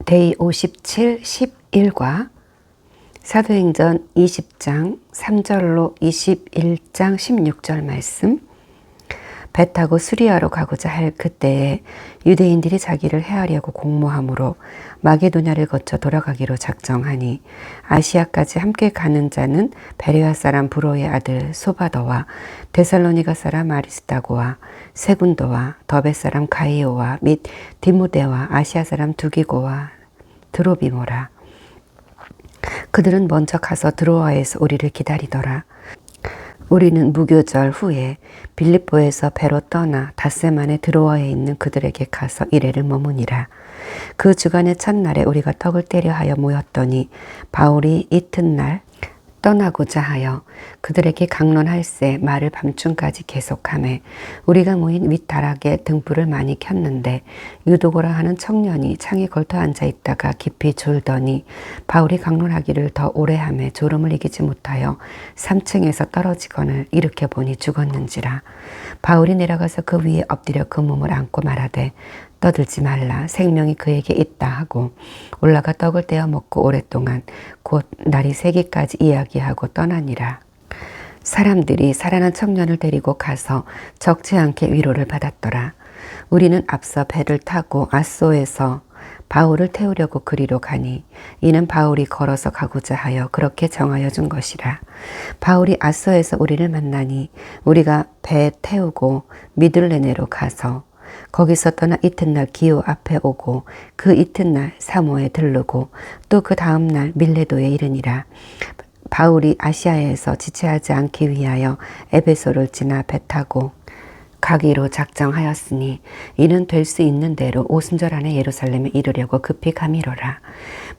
데이 57, 11과 사도행전 20장 3절로 21장 16절 말씀. 배 타고 수리아로 가고자 할 그때에 유대인들이 자기를 해하려고 공모함으로 마게도냐를 거쳐 돌아가기로 작정하니 아시아까지 함께 가는 자는 베레아 사람 브로의 아들 소바더와 데살로니가 사람 아리스다고와 세군도와 더베 사람 가이오와 및 디모데와 아시아 사람 두기고와 드로비모라. 그들은 먼저 가서 드로아에서 우리를 기다리더라. 우리는 무교절 후에 빌립보에서 배로 떠나 닷새만에 드로아에 있는 그들에게 가서 이레를 머무니라. 그 주간의 첫날에 우리가 떡을 떼려 하여 모였더니 바울이 이튿날 떠나고자 하여 그들에게 강론할세 말을 밤중까지 계속하매 우리가 모인 윗다락에 등불을 많이 켰는데 유도고라 하는 청년이 창에 걸터 앉아 있다가 깊이 졸더니 바울이 강론하기를 더 오래 하매 졸음을 이기지 못하여 3층에서 떨어지거늘 일으켜 보니 죽었는지라. 바울이 내려가서 그 위에 엎드려 그 몸을 안고 말하되 떠들지 말라, 생명이 그에게 있다 하고 올라가 떡을 떼어 먹고 오랫동안 곧 날이 새기까지 이야기하고 떠나니라. 사람들이 살아난 청년을 데리고 가서 적지 않게 위로를 받았더라. 우리는 앞서 배를 타고 아소에서 바울을 태우려고 그리로 가니 이는 바울이 걸어서 가고자 하여 그렇게 정하여 준 것이라. 바울이 아소에서 우리를 만나니 우리가 배 태우고 미들레네로 가서 거기서 떠나 이튿날 기오 앞에 오고 그 이튿날 사모에 들르고 또 그 다음날 밀레도에 이르니라. 바울이 아시아에서 지체하지 않기 위하여 에베소를 지나 배 타고 가기로 작정하였으니 이는 될 수 있는 대로 오순절 안에 예루살렘에 이르려고 급히 가미로라.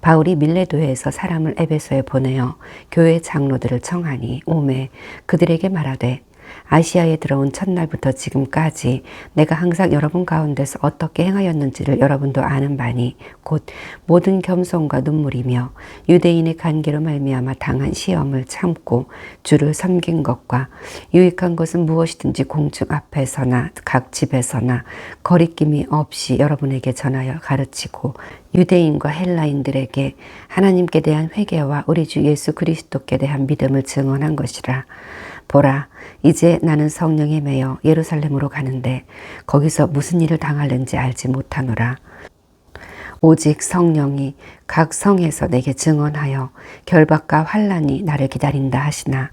바울이 밀레도에서 사람을 에베소에 보내어 교회 장로들을 청하니 오매 그들에게 말하되 아시아에 들어온 첫날부터 지금까지 내가 항상 여러분 가운데서 어떻게 행하였는지를 여러분도 아는 바니 곧 모든 겸손과 눈물이며 유대인의 관계로 말미암아 당한 시험을 참고 주를 섬긴 것과 유익한 것은 무엇이든지 공중 앞에서나 각 집에서나 거리낌이 없이 여러분에게 전하여 가르치고 유대인과 헬라인들에게 하나님께 대한 회개와 우리 주 예수 그리스도께 대한 믿음을 증언한 것이라. 보라, 이제 나는 성령에 매여 예루살렘으로 가는데 거기서 무슨 일을 당할는지 알지 못하노라. 오직 성령이 각 성에서 내게 증언하여 결박과 환난이 나를 기다린다 하시나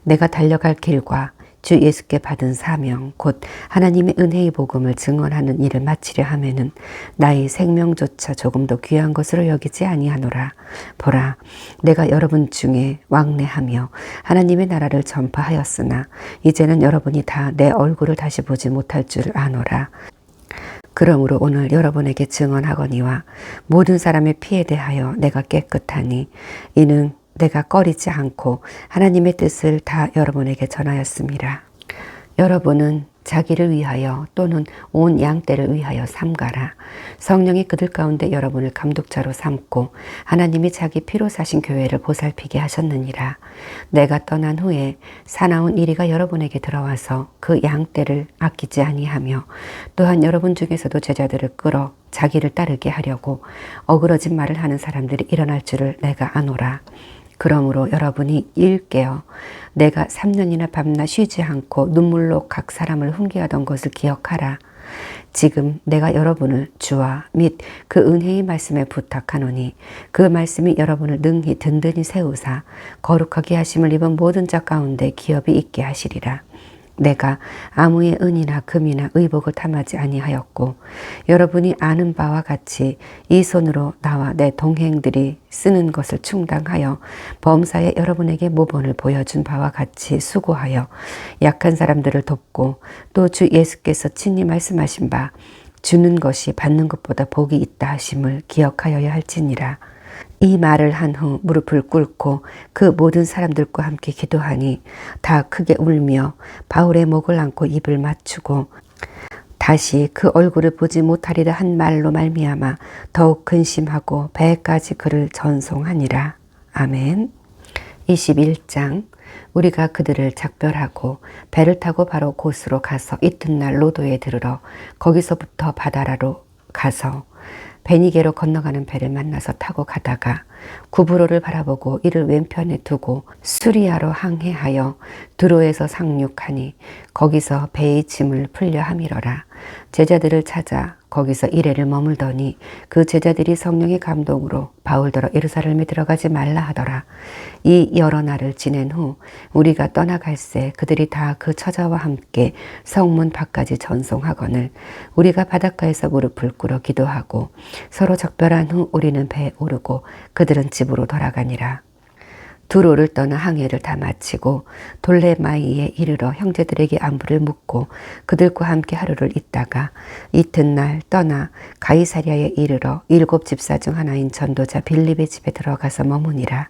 내가 달려갈 길과 주 예수께 받은 사명 곧 하나님의 은혜의 복음을 증언하는 일을 마치려 하면은 나의 생명조차 조금도 귀한 것으로 여기지 아니하노라. 보라, 내가 여러분 중에 왕래하며 하나님의 나라를 전파하였으나 이제는 여러분이 다 내 얼굴을 다시 보지 못할 줄 아노라. 그러므로 오늘 여러분에게 증언하거니와 모든 사람의 피에 대하여 내가 깨끗하니 이는 내가 꺼리지 않고 하나님의 뜻을 다 여러분에게 전하였습니다. 여러분은 자기를 위하여 또는 온 양떼를 위하여 삼가라. 성령이 그들 가운데 여러분을 감독자로 삼고 하나님이 자기 피로 사신 교회를 보살피게 하셨느니라. 내가 떠난 후에 사나운 이리가 여러분에게 들어와서 그 양떼를 아끼지 아니하며 또한 여러분 중에서도 제자들을 끌어 자기를 따르게 하려고 어그러진 말을 하는 사람들이 일어날 줄을 내가 아노라. 그러므로 여러분이 일깨어 내가 3년이나 밤낮 쉬지 않고 눈물로 각 사람을 훈계하던 것을 기억하라. 지금 내가 여러분을 주와 및 그 은혜의 말씀에 부탁하노니 그 말씀이 여러분을 능히 든든히 세우사 거룩하게 하심을 입은 모든 자 가운데 기업이 있게 하시리라. 내가 아무의 은이나 금이나 의복을 탐하지 아니하였고 여러분이 아는 바와 같이 이 손으로 나와 내 동행들이 쓰는 것을 충당하여 범사에 여러분에게 모본을 보여준 바와 같이 수고하여 약한 사람들을 돕고 또 주 예수께서 친히 말씀하신 바 주는 것이 받는 것보다 복이 있다 하심을 기억하여야 할지니라. 이 말을 한 후 무릎을 꿇고 그 모든 사람들과 함께 기도하니 다 크게 울며 바울의 목을 안고 입을 맞추고 다시 그 얼굴을 보지 못하리라 한 말로 말미암아 더욱 근심하고 배까지 그를 전송하니라. 아멘. 21장. 우리가 그들을 작별하고 배를 타고 바로 곳으로 가서 이튿날 로도에 들으러 거기서부터 바다라로 가서 베니게로 건너가는 배를 만나서 타고 가다가 구브로를 바라보고 이를 왼편에 두고 수리아로 항해하여 두로에서 상륙하니 거기서 배의 짐을 풀려 함이러라. 제자들을 찾아 거기서 이래를 머물더니 그 제자들이 성령의 감동으로 바울더러 예루살렘에 들어가지 말라 하더라. 이 여러 날을 지낸 후 우리가 떠나갈새 그들이 다 그 처자와 함께 성문 밖까지 전송하거늘 우리가 바닷가에서 무릎을 꿇어 기도하고 서로 작별한 후 우리는 배에 오르고 그들은 집으로 돌아가니라. 두로를 떠나 항해를 다 마치고 돌레마이에 이르러 형제들에게 안부를 묻고 그들과 함께 하루를 있다가 이튿날 떠나 가이사랴에 이르러 7 집사 중 하나인 전도자 빌립의 집에 들어가서 머무니라.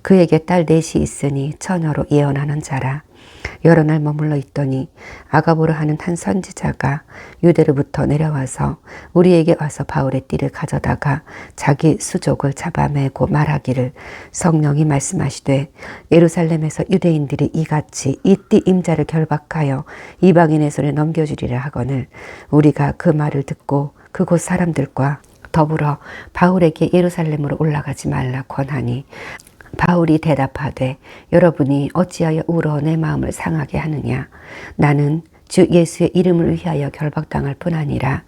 그에게 딸 넷이 있으니 처녀로 예언하는 자라. 여러 날 머물러 있더니 아가보라 하는 한 선지자가 유대로부터 내려와서 우리에게 와서 바울의 띠를 가져다가 자기 수족을 잡아매고 말하기를 성령이 말씀하시되 예루살렘에서 유대인들이 이같이 이 띠 임자를 결박하여 이방인의 손에 넘겨주리라 하거늘 우리가 그 말을 듣고 그곳 사람들과 더불어 바울에게 예루살렘으로 올라가지 말라 권하니 바울이 대답하되 여러분이 어찌하여 울어 내 마음을 상하게 하느냐. 나는 주 예수의 이름을 위하여 결박당할 뿐 아니라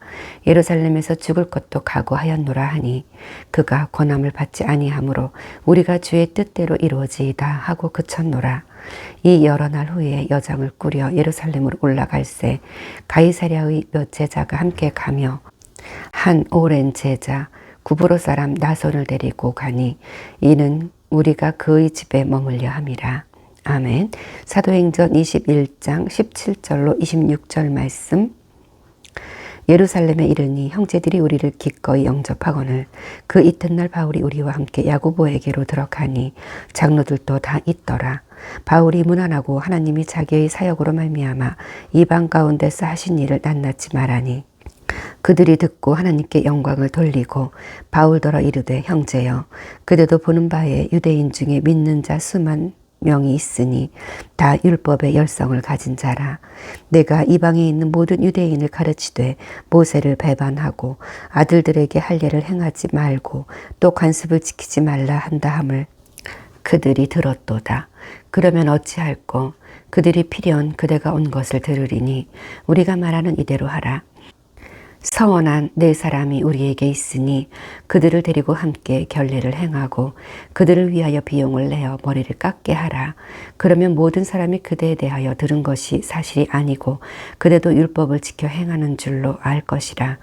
예루살렘에서 죽을 것도 각오하였노라 하니 그가 권함을 받지 아니하므로 우리가 주의 뜻대로 이루어지이다 하고 그쳤노라. 이 여러 날 후에 여장을 꾸려 예루살렘으로 올라갈새 가이사랴의 몇 제자가 함께 가며 한 오랜 제자 구브로 사람 나손을 데리고 가니 이는 우리가 그의 집에 머물려 함이라. 아멘. 사도행전 21장 17절로 26절 말씀. 예루살렘에 이르니 형제들이 우리를 기꺼이 영접하거늘 그 이튿날 바울이 우리와 함께 야고보에게로 들어가니 장로들도 다 있더라. 바울이 문안하고 하나님이 자기의 사역으로 말미암아 이방 가운데서 하신 일을 낱낱이 말하니 그들이 듣고 하나님께 영광을 돌리고 바울더러 이르되 형제여 그대도 보는 바에 유대인 중에 믿는 자 수만 명이 있으니 다 율법의 열성을 가진 자라. 내가 이방에 있는 모든 유대인을 가르치되 모세를 배반하고 아들들에게 할례를 행하지 말고 또 관습을 지키지 말라 한다 함을 그들이 들었도다. 그러면 어찌할꼬 그들이 필연 그대가 온 것을 들으리니 우리가 말하는 이대로 하라. 서원한 네 사람이 우리에게 있으니 그들을 데리고 함께 결례를 행하고 그들을 위하여 비용을 내어 머리를 깎게 하라. 그러면 모든 사람이 그대에 대하여 들은 것이 사실이 아니고 그대도 율법을 지켜 행하는 줄로 알 것이라.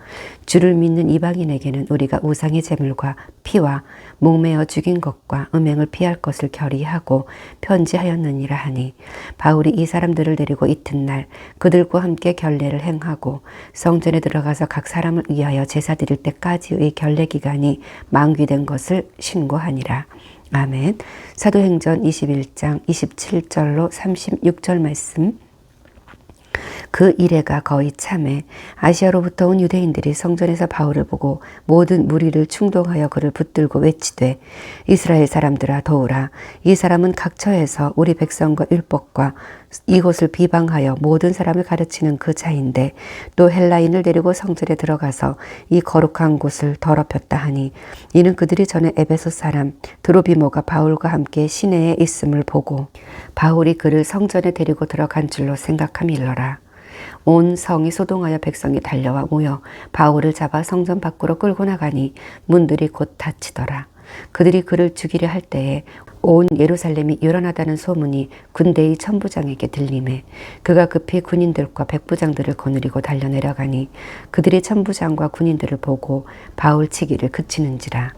주를 믿는 이방인에게는 우리가 우상의 제물과 피와 목매어 죽인 것과 음행을 피할 것을 결의하고 편지하였느니라 하니 바울이 이 사람들을 데리고 이튿날 그들과 함께 결례를 행하고 성전에 들어가서 각 사람을 위하여 제사 드릴 때까지의 결례 기간이 만기된 것을 신고하니라. 아멘. 사도행전 21장 27절로 36절 말씀. 그 이래가 거의 참에 아시아로부터 온 유대인들이 성전에서 바울을 보고 모든 무리를 충동하여 그를 붙들고 외치되 이스라엘 사람들아 도우라. 이 사람은 각처에서 우리 백성과 율법과 이곳을 비방하여 모든 사람을 가르치는 그 자인데 또 헬라인을 데리고 성전에 들어가서 이 거룩한 곳을 더럽혔다 하니 이는 그들이 전에 에베소 사람 드로비모가 바울과 함께 시내에 있음을 보고 바울이 그를 성전에 데리고 들어간 줄로 생각함일러라. 온 성이 소동하여 백성이 달려와 모여 바울을 잡아 성전 밖으로 끌고 나가니 문들이 곧 닫히더라. 그들이 그를 죽이려 할 때에 온 예루살렘이 요란하다는 소문이 군대의 천부장에게 들리매 그가 급히 군인들과 백부장들을 거느리고 달려내려가니 그들이 천부장과 군인들을 보고 바울 치기를 그치는지라.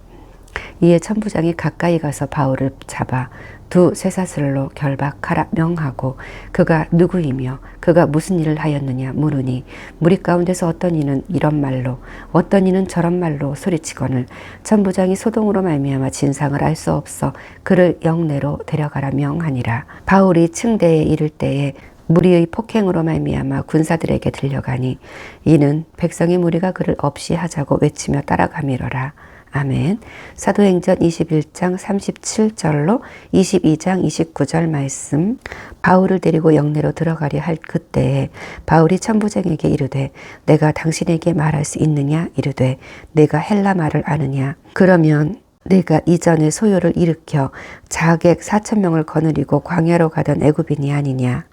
이에 천부장이 가까이 가서 바울을 잡아 두 쇠사슬로 결박하라 명하고 그가 누구이며 그가 무슨 일을 하였느냐 물으니 무리 가운데서 어떤 이는 이런 말로 어떤 이는 저런 말로 소리치거늘 천부장이 소동으로 말미암아 진상을 알 수 없어 그를 영내로 데려가라 명하니라. 바울이 층대에 이를 때에 무리의 폭행으로 말미암아 군사들에게 들려가니 이는 백성의 무리가 그를 없이 하자고 외치며 따라가미러라. 아멘. 사도행전 21장 37절로 22장 29절 말씀. 바울을 데리고 영내로 들어가려 할 그때에 바울이 천부장에게 이르되 내가 당신에게 말할 수 있느냐 이르되 내가 헬라 말을 아느냐. 그러면 내가 이전에 소요를 일으켜 자객 4,000명을 거느리고 광야로 가던 애굽인이 아니냐.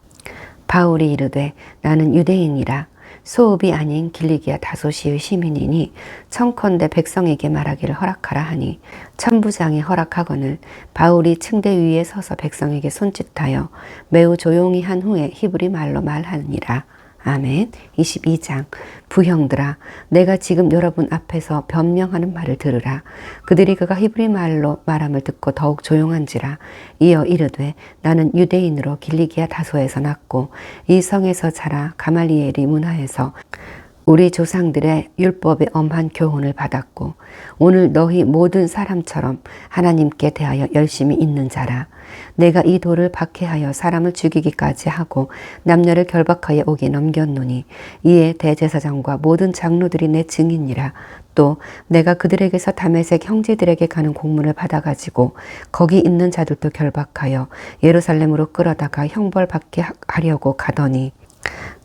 바울이 이르되 나는 유대인이라 소읍이 아닌 길리기아 다소시의 시민이니 청컨대 백성에게 말하기를 허락하라 하니 천부장이 허락하거늘 바울이 층대 위에 서서 백성에게 손짓하여 매우 조용히 한 후에 히브리 말로 말하니라. 아멘. 22장. 부형들아, 내가 지금 여러분 앞에서 변명하는 말을 들으라. 그들이 그가 히브리 말로 말함을 듣고 더욱 조용한지라. 이어 이르되 나는 유대인으로 길리기아 다소에서 났고 이 성에서 자라 가말리엘이 문하에서 우리 조상들의 율법의 엄한 교훈을 받았고 오늘 너희 모든 사람처럼 하나님께 대하여 열심히 있는 자라. 내가 이 돌을 박해하여 사람을 죽이기까지 하고 남녀를 결박하여 옥에 넘겼노니 이에 대제사장과 모든 장로들이 내 증인이라. 또 내가 그들에게서 다메섹 형제들에게 가는 공문을 받아가지고 거기 있는 자들도 결박하여 예루살렘으로 끌어다가 형벌받게 하려고 가더니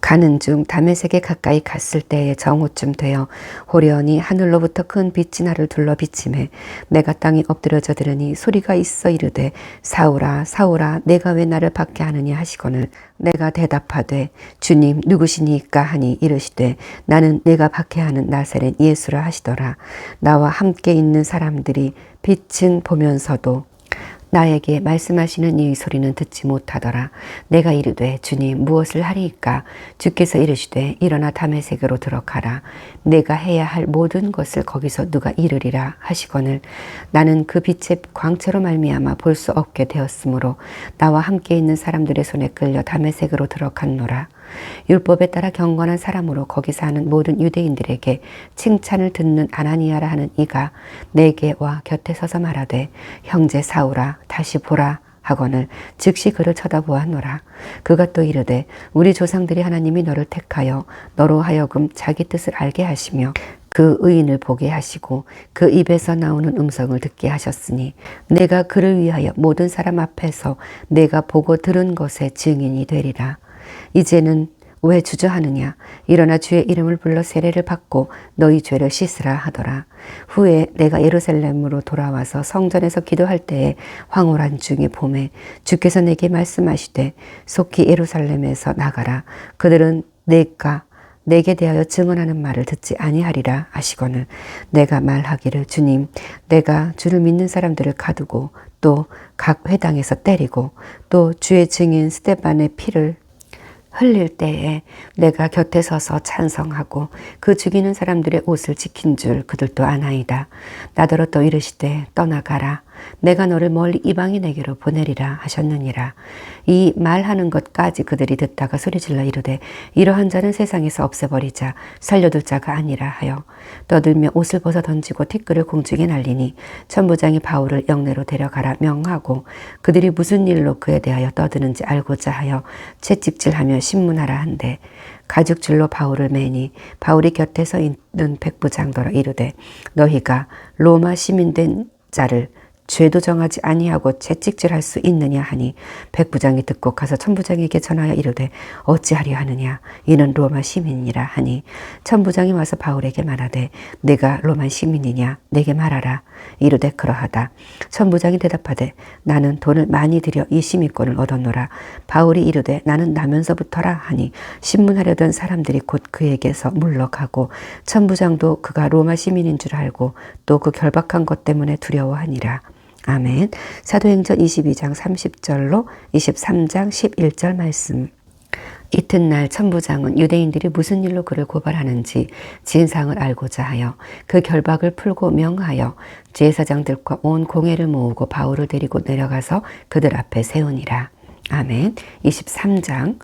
가는 중 다메섹에 가까이 갔을 때에 정오쯤 되어 호련히 하늘로부터 큰 빛이 나를 둘러 비치매 내가 땅에 엎드려져 들으니 소리가 있어 이르되 사울아 사울아 내가 왜 나를 박해하느냐 하시거늘 내가 대답하되 주님 누구시니까 하니 이르시되 나는 내가 박해하는 나사렛 예수라 하시더라. 나와 함께 있는 사람들이 빛은 보면서도 나에게 말씀하시는 이 소리는 듣지 못하더라. 내가 이르되 주님 무엇을 하리이까? 주께서 이르시되 일어나 다메섹으로 들어가라. 내가 해야 할 모든 것을 거기서 누가 이르리라 하시거늘 나는 그 빛의 광채로 말미암아 볼 수 없게 되었으므로 나와 함께 있는 사람들의 손에 끌려 다메섹으로 들어갔노라. 율법에 따라 경건한 사람으로 거기 사는 모든 유대인들에게 칭찬을 듣는 아나니아라 하는 이가 내게 와 곁에 서서 말하되 형제 사울아 다시 보라 하거늘 즉시 그를 쳐다보았노라. 그가 또 이르되 우리 조상들이 하나님이 너를 택하여 너로 하여금 자기 뜻을 알게 하시며 그 의인을 보게 하시고 그 입에서 나오는 음성을 듣게 하셨으니 내가 그를 위하여 모든 사람 앞에서 내가 보고 들은 것의 증인이 되리라. 이제는 왜 주저하느냐? 일어나 주의 이름을 불러 세례를 받고 너희 죄를 씻으라 하더라. 후에 내가 예루살렘으로 돌아와서 성전에서 기도할 때에 황홀한 중에 봄에 주께서 내게 말씀하시되 속히 예루살렘에서 나가라. 그들은 내게 대하여 증언하는 말을 듣지 아니하리라 하시거늘 내가 말하기를 주님 내가 주를 믿는 사람들을 가두고 또 각 회당에서 때리고 또 주의 증인 스데반의 피를 흘릴 때에 내가 곁에 서서 찬성하고 그 죽이는 사람들의 옷을 지킨 줄 그들도 아나이다. 나더러 또 이르시되 떠나가라. 내가 너를 멀리 이방인에게로 보내리라 하셨느니라. 이 말하는 것까지 그들이 듣다가 소리질러 이르되 이러한 자는 세상에서 없애버리자 살려둘 자가 아니라 하여 떠들며 옷을 벗어 던지고 티끌을 공중에 날리니 천부장이 바울을 영내로 데려가라 명하고 그들이 무슨 일로 그에 대하여 떠드는지 알고자 하여 채찍질하며 신문하라 한데 가죽줄로 바울을 매니 바울이 곁에 서 있는 백부장더러 이르되 너희가 로마 시민된 자를 죄도 정하지 아니하고 채찍질할 수 있느냐 하니 백부장이 듣고 가서 천부장에게 전하여 이르되 어찌하려 하느냐 이는 로마 시민이라 하니 천부장이 와서 바울에게 말하되 내가 로마 시민이냐 내게 말하라. 이르되 그러하다. 천부장이 대답하되 나는 돈을 많이 들여 이 시민권을 얻었노라. 바울이 이르되 나는 나면서부터라 하니 신문하려던 사람들이 곧 그에게서 물러가고 천부장도 그가 로마 시민인 줄 알고 또 그 결박한 것 때문에 두려워하니라. 아멘. 사도행전 22장 30절로 23장 11절 말씀. 이튿날 천부장은 유대인들이 무슨 일로 그를 고발하는지 진상을 알고자 하여 그 결박을 풀고 명하여 제사장들과 온 공회를 모으고 바울을 데리고 내려가서 그들 앞에 세우니라. 아멘. 23장.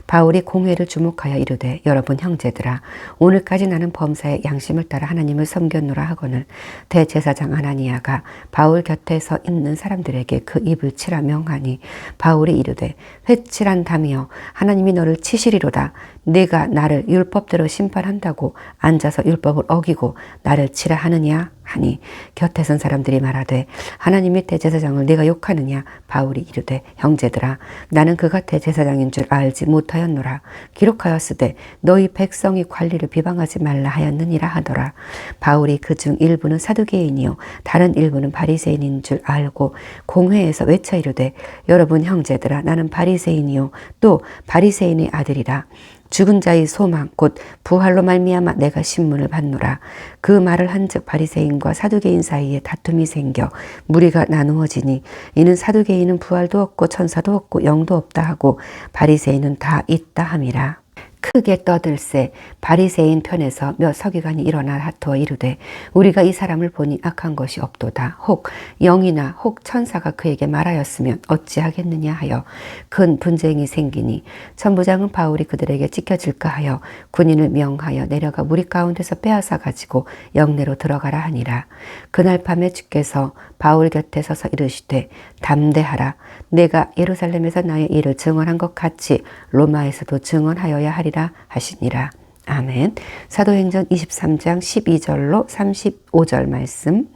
바울이 공회를 주목하여 이르되 여러분 형제들아 오늘까지 나는 범사의 양심을 따라 하나님을 섬겼노라 하거늘 대제사장 아나니아가 바울 곁에서 있는 사람들에게 그 입을 치라 명하니 바울이 이르되 회칠한다며 하나님이 너를 치시리로다. 네가 나를 율법대로 심판한다고 앉아서 율법을 어기고 나를 치라 하느냐 하니 곁에 선 사람들이 말하되 하나님의 대제사장을 네가 욕하느냐. 바울이 이르되 형제들아 나는 그가 대제사장인 줄 알지 못하였노라. 기록하였으되 너희 백성이 관리를 비방하지 말라 하였느니라 하더라. 바울이 그중 일부는 사두개인이요 다른 일부는 바리새인인 줄 알고 공회에서 외쳐 이르되 여러분 형제들아 나는 바리새인이요 또 바리새인의 아들이라. 죽은 자의 소망 곧 부활로 말미암아 내가 신문을 받노라. 그 말을 한즉 바리새인과 사두개인 사이에 다툼이 생겨 무리가 나누어지니 이는 사두개인은 부활도 없고 천사도 없고 영도 없다 하고 바리새인은 다 있다 함이라. 크게 떠들새 바리새인 편에서 몇 서기관이 일어나 다투어 이르되 우리가 이 사람을 보니 악한 것이 없도다. 혹 영이나 혹 천사가 그에게 말하였으면 어찌하겠느냐 하여 큰 분쟁이 생기니 천부장은 바울이 그들에게 찢겨질까 하여 군인을 명하여 내려가 무리 가운데서 빼앗아 가지고 영내로 들어가라 하니라. 그날 밤에 주께서 바울 곁에 서서 이르시되 담대하라. 내가 예루살렘에서 나의 일을 증언한 것 같이 로마에서도 증언하여야 하리라 하시니라. 아멘. 사도행전 23장 12절로 35절 말씀.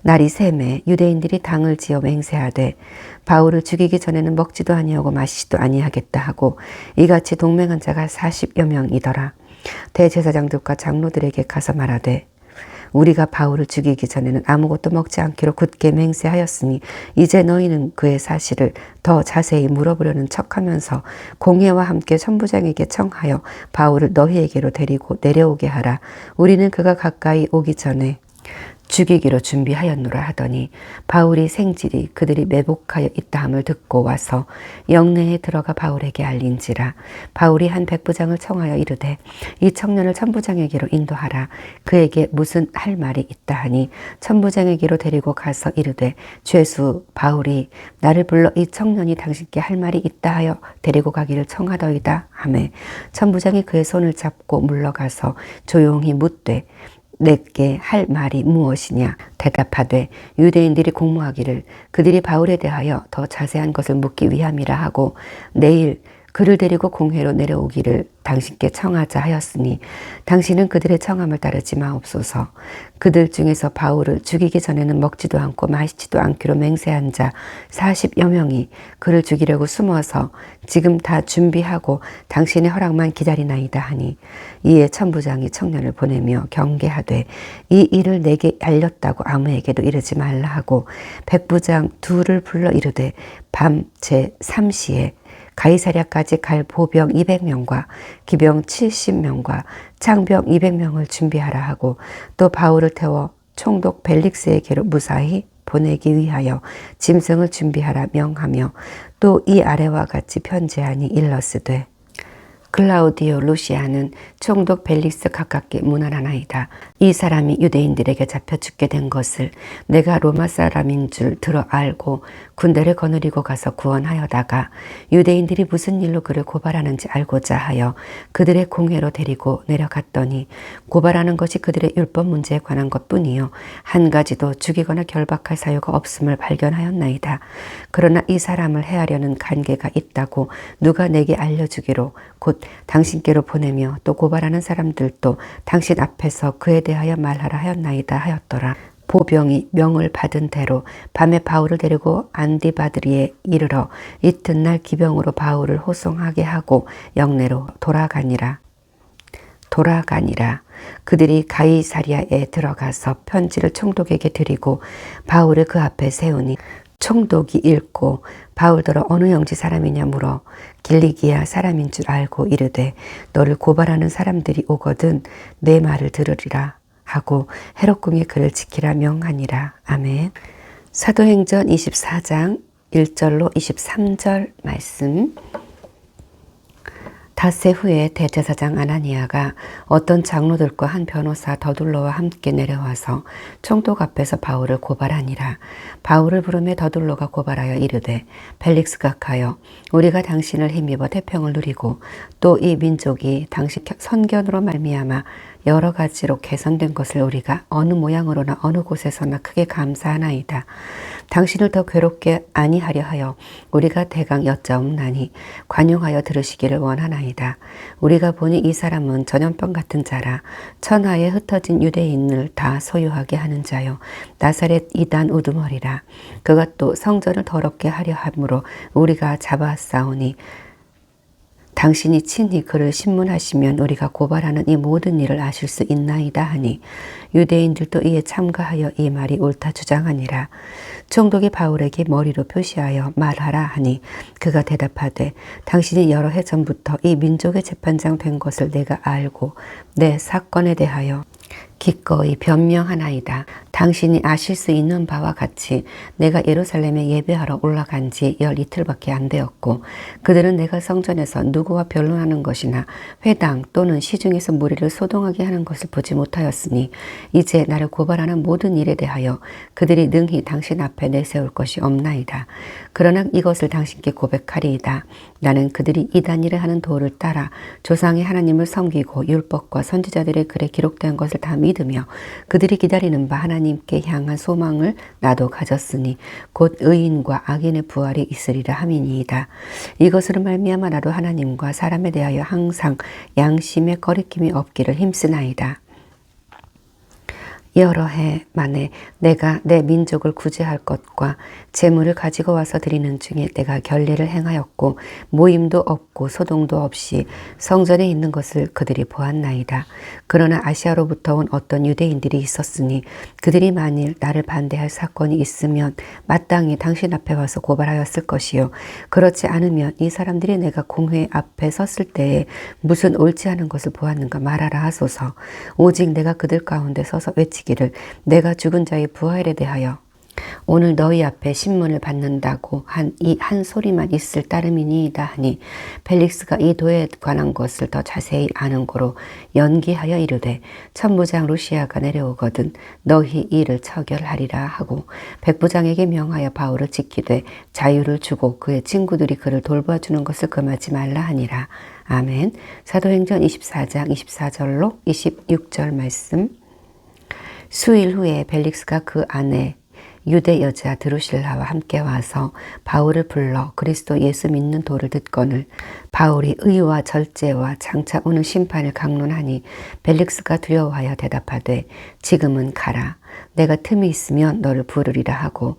날이 새매 유대인들이 당을 지어 맹세하되 바울을 죽이기 전에는 먹지도 아니하고 마시지도 아니하겠다 하고 이같이 동맹한 자가 40여 명이더라. 대제사장들과 장로들에게 가서 말하되 우리가 바울을 죽이기 전에는 아무것도 먹지 않기로 굳게 맹세하였으니 이제 너희는 그의 사실을 더 자세히 물어보려는 척하면서 공회와 함께 천부장에게 청하여 바울을 너희에게로 데리고 내려오게 하라. 우리는 그가 가까이 오기 전에 죽이기로 준비하였노라 하더니 바울이 생질이 그들이 매복하여 있다함을 듣고 와서 영내에 들어가 바울에게 알린지라. 바울이 한 백부장을 청하여 이르되 이 청년을 천부장에게로 인도하라. 그에게 무슨 할 말이 있다 하니 천부장에게로 데리고 가서 이르되 죄수 바울이 나를 불러 이 청년이 당신께 할 말이 있다 하여 데리고 가기를 청하더이다 하매 천부장이 그의 손을 잡고 물러가서 조용히 묻되 내게 할 말이 무엇이냐. 대답하되 유대인들이 공모하기를 그들이 바울에 대하여 더 자세한 것을 묻기 위함이라 하고 내일 그를 데리고 공회로 내려오기를 당신께 청하자 하였으니 당신은 그들의 청함을 따르지 마옵소서. 그들 중에서 바울을 죽이기 전에는 먹지도 않고 마시지도 않기로 맹세한 자 40여 명이 그를 죽이려고 숨어서 지금 다 준비하고 당신의 허락만 기다리나이다 하니 이에 천부장이 청년을 보내며 경계하되 이 일을 내게 알렸다고 아무에게도 이르지 말라 하고 백부장 둘을 불러 이르되 밤 제3시에 가이사랴까지 갈 보병 200명과 기병 70명과 창병 200명을 준비하라 하고 또 바울을 태워 총독 벨릭스에게로 무사히 보내기 위하여 짐승을 준비하라 명하며 또 이 아래와 같이 편지하니 일러스되 클라우디오 루시아는 총독 벨릭스 가깝게 문안하나이다. 이 사람이 유대인들에게 잡혀 죽게 된 것을 내가 로마 사람인 줄 들어 알고 군대를 거느리고 가서 구원하여다가 유대인들이 무슨 일로 그를 고발하는지 알고자 하여 그들의 공회로 데리고 내려갔더니 고발하는 것이 그들의 율법 문제에 관한 것뿐이요 한 가지도 죽이거나 결박할 사유가 없음을 발견하였나이다. 그러나 이 사람을 해하려는 관계가 있다고 누가 내게 알려주기로 곧 당신께로 보내며 또 고발하는 사람들도 당신 앞에서 그에 대하여 말하라 하였나이다 하였더라. 보병이 명을 받은 대로 밤에 바울을 데리고 안디바드리에 이르러 이튿날 기병으로 바울을 호송하게 하고 영내로 돌아가니라. 그들이 가이사리아에 들어가서 편지를 총독에게 드리고 바울을 그 앞에 세우니 총독이 읽고 바울더러 어느 영지 사람이냐 물어 길리기아 사람인 줄 알고 이르되 너를 고발하는 사람들이 오거든 내 말을 들으리라 하고 헤롯궁에 그를 지키라 명하니라. 아멘. 사도행전 24장 1절로 23절 말씀. 닷새 후에 대제사장 아나니아가 어떤 장로들과 한 변호사 더둘로와 함께 내려와서 총독 앞에서 바울을 고발하니라. 바울을 부르며 더둘로가 고발하여 이르되 벨릭스가 가여 우리가 당신을 힘입어 태평을 누리고 또 이 민족이 당신 선견으로 말미암아 여러 가지로 개선된 것을 우리가 어느 모양으로나 어느 곳에서나 크게 감사하나이다. 당신을 더 괴롭게 아니하려 하여 우리가 대강 여짜옵나니 관용하여 들으시기를 원하나이다. 우리가 보니 이 사람은 전염병 같은 자라 천하에 흩어진 유대인을 다 소유하게 하는 자요 나사렛 이단 우두머리라. 그가 또 성전을 더럽게 하려 함으로 우리가 잡아싸우니 당신이 친히 그를 신문하시면 우리가 고발하는 이 모든 일을 아실 수 있나이다 하니 유대인들도 이에 참가하여 이 말이 옳다 주장하니라. 총독이 바울에게 머리로 표시하여 말하라 하니 그가 대답하되 당신이 여러 해 전부터 이 민족의 재판장 된 것을 내가 알고 내 사건에 대하여 기꺼이 변명하나이다. 당신이 아실 수 있는 바와 같이 내가 예루살렘에 예배하러 올라간 지 12일밖에 안 되었고 그들은 내가 성전에서 누구와 변론하는 것이나 회당 또는 시중에서 무리를 소동하게 하는 것을 보지 못하였으니 이제 나를 고발하는 모든 일에 대하여 그들이 능히 당신 앞에 내세울 것이 없나이다. 그러나 이것을 당신께 고백하리이다. 나는 그들이 이단일을 하는 도를 따라 조상의 하나님을 섬기고 율법과 선지자들의 글에 기록된 것을 다 믿으며 그들이 기다리는 바 하나님께 향한 소망을 나도 가졌으니 곧 의인과 악인의 부활이 있으리라 함이니이다. 이것으로 말미암아 나도 하나님과 사람에 대하여 항상 양심의 거리낌이 없기를 힘쓰나이다. 여러 해 만에 내가 내 민족을 구제할 것과 재물을 가지고 와서 드리는 중에 내가 결례를 행하였고 모임도 없고 소동도 없이 성전에 있는 것을 그들이 보았나이다. 그러나 아시아로부터 온 어떤 유대인들이 있었으니 그들이 만일 나를 반대할 사건이 있으면 마땅히 당신 앞에 와서 고발하였을 것이요 그렇지 않으면 이 사람들이 내가 공회 앞에 섰을 때에 무슨 옳지 않은 것을 보았는가 말하라 하소서. 오직 내가 그들 가운데 서서 외치기를 내가 죽은 자의 부활에 대하여 오늘 너희 앞에 신문을 받는다고 한 이 한 소리만 있을 따름이니이다 하니 펠릭스가 이 도에 관한 것을 더 자세히 아는 고로 연기하여 이르되 천부장 루시아가 내려오거든 너희 이를 처결하리라 하고 백부장에게 명하여 바울을 지키되 자유를 주고 그의 친구들이 그를 돌봐주는 것을 금하지 말라 하니라. 아멘. 사도행전 24장 24절로 26절 말씀. 수일 후에 벨릭스가 그 아내 유대 여자 드루실라와 함께 와서 바울을 불러 그리스도 예수 믿는 도를 듣거늘 바울이 의와 절제와 장차 오는 심판을 강론하니 벨릭스가 두려워하여 대답하되 지금은 가라. 내가 틈이 있으면 너를 부르리라 하고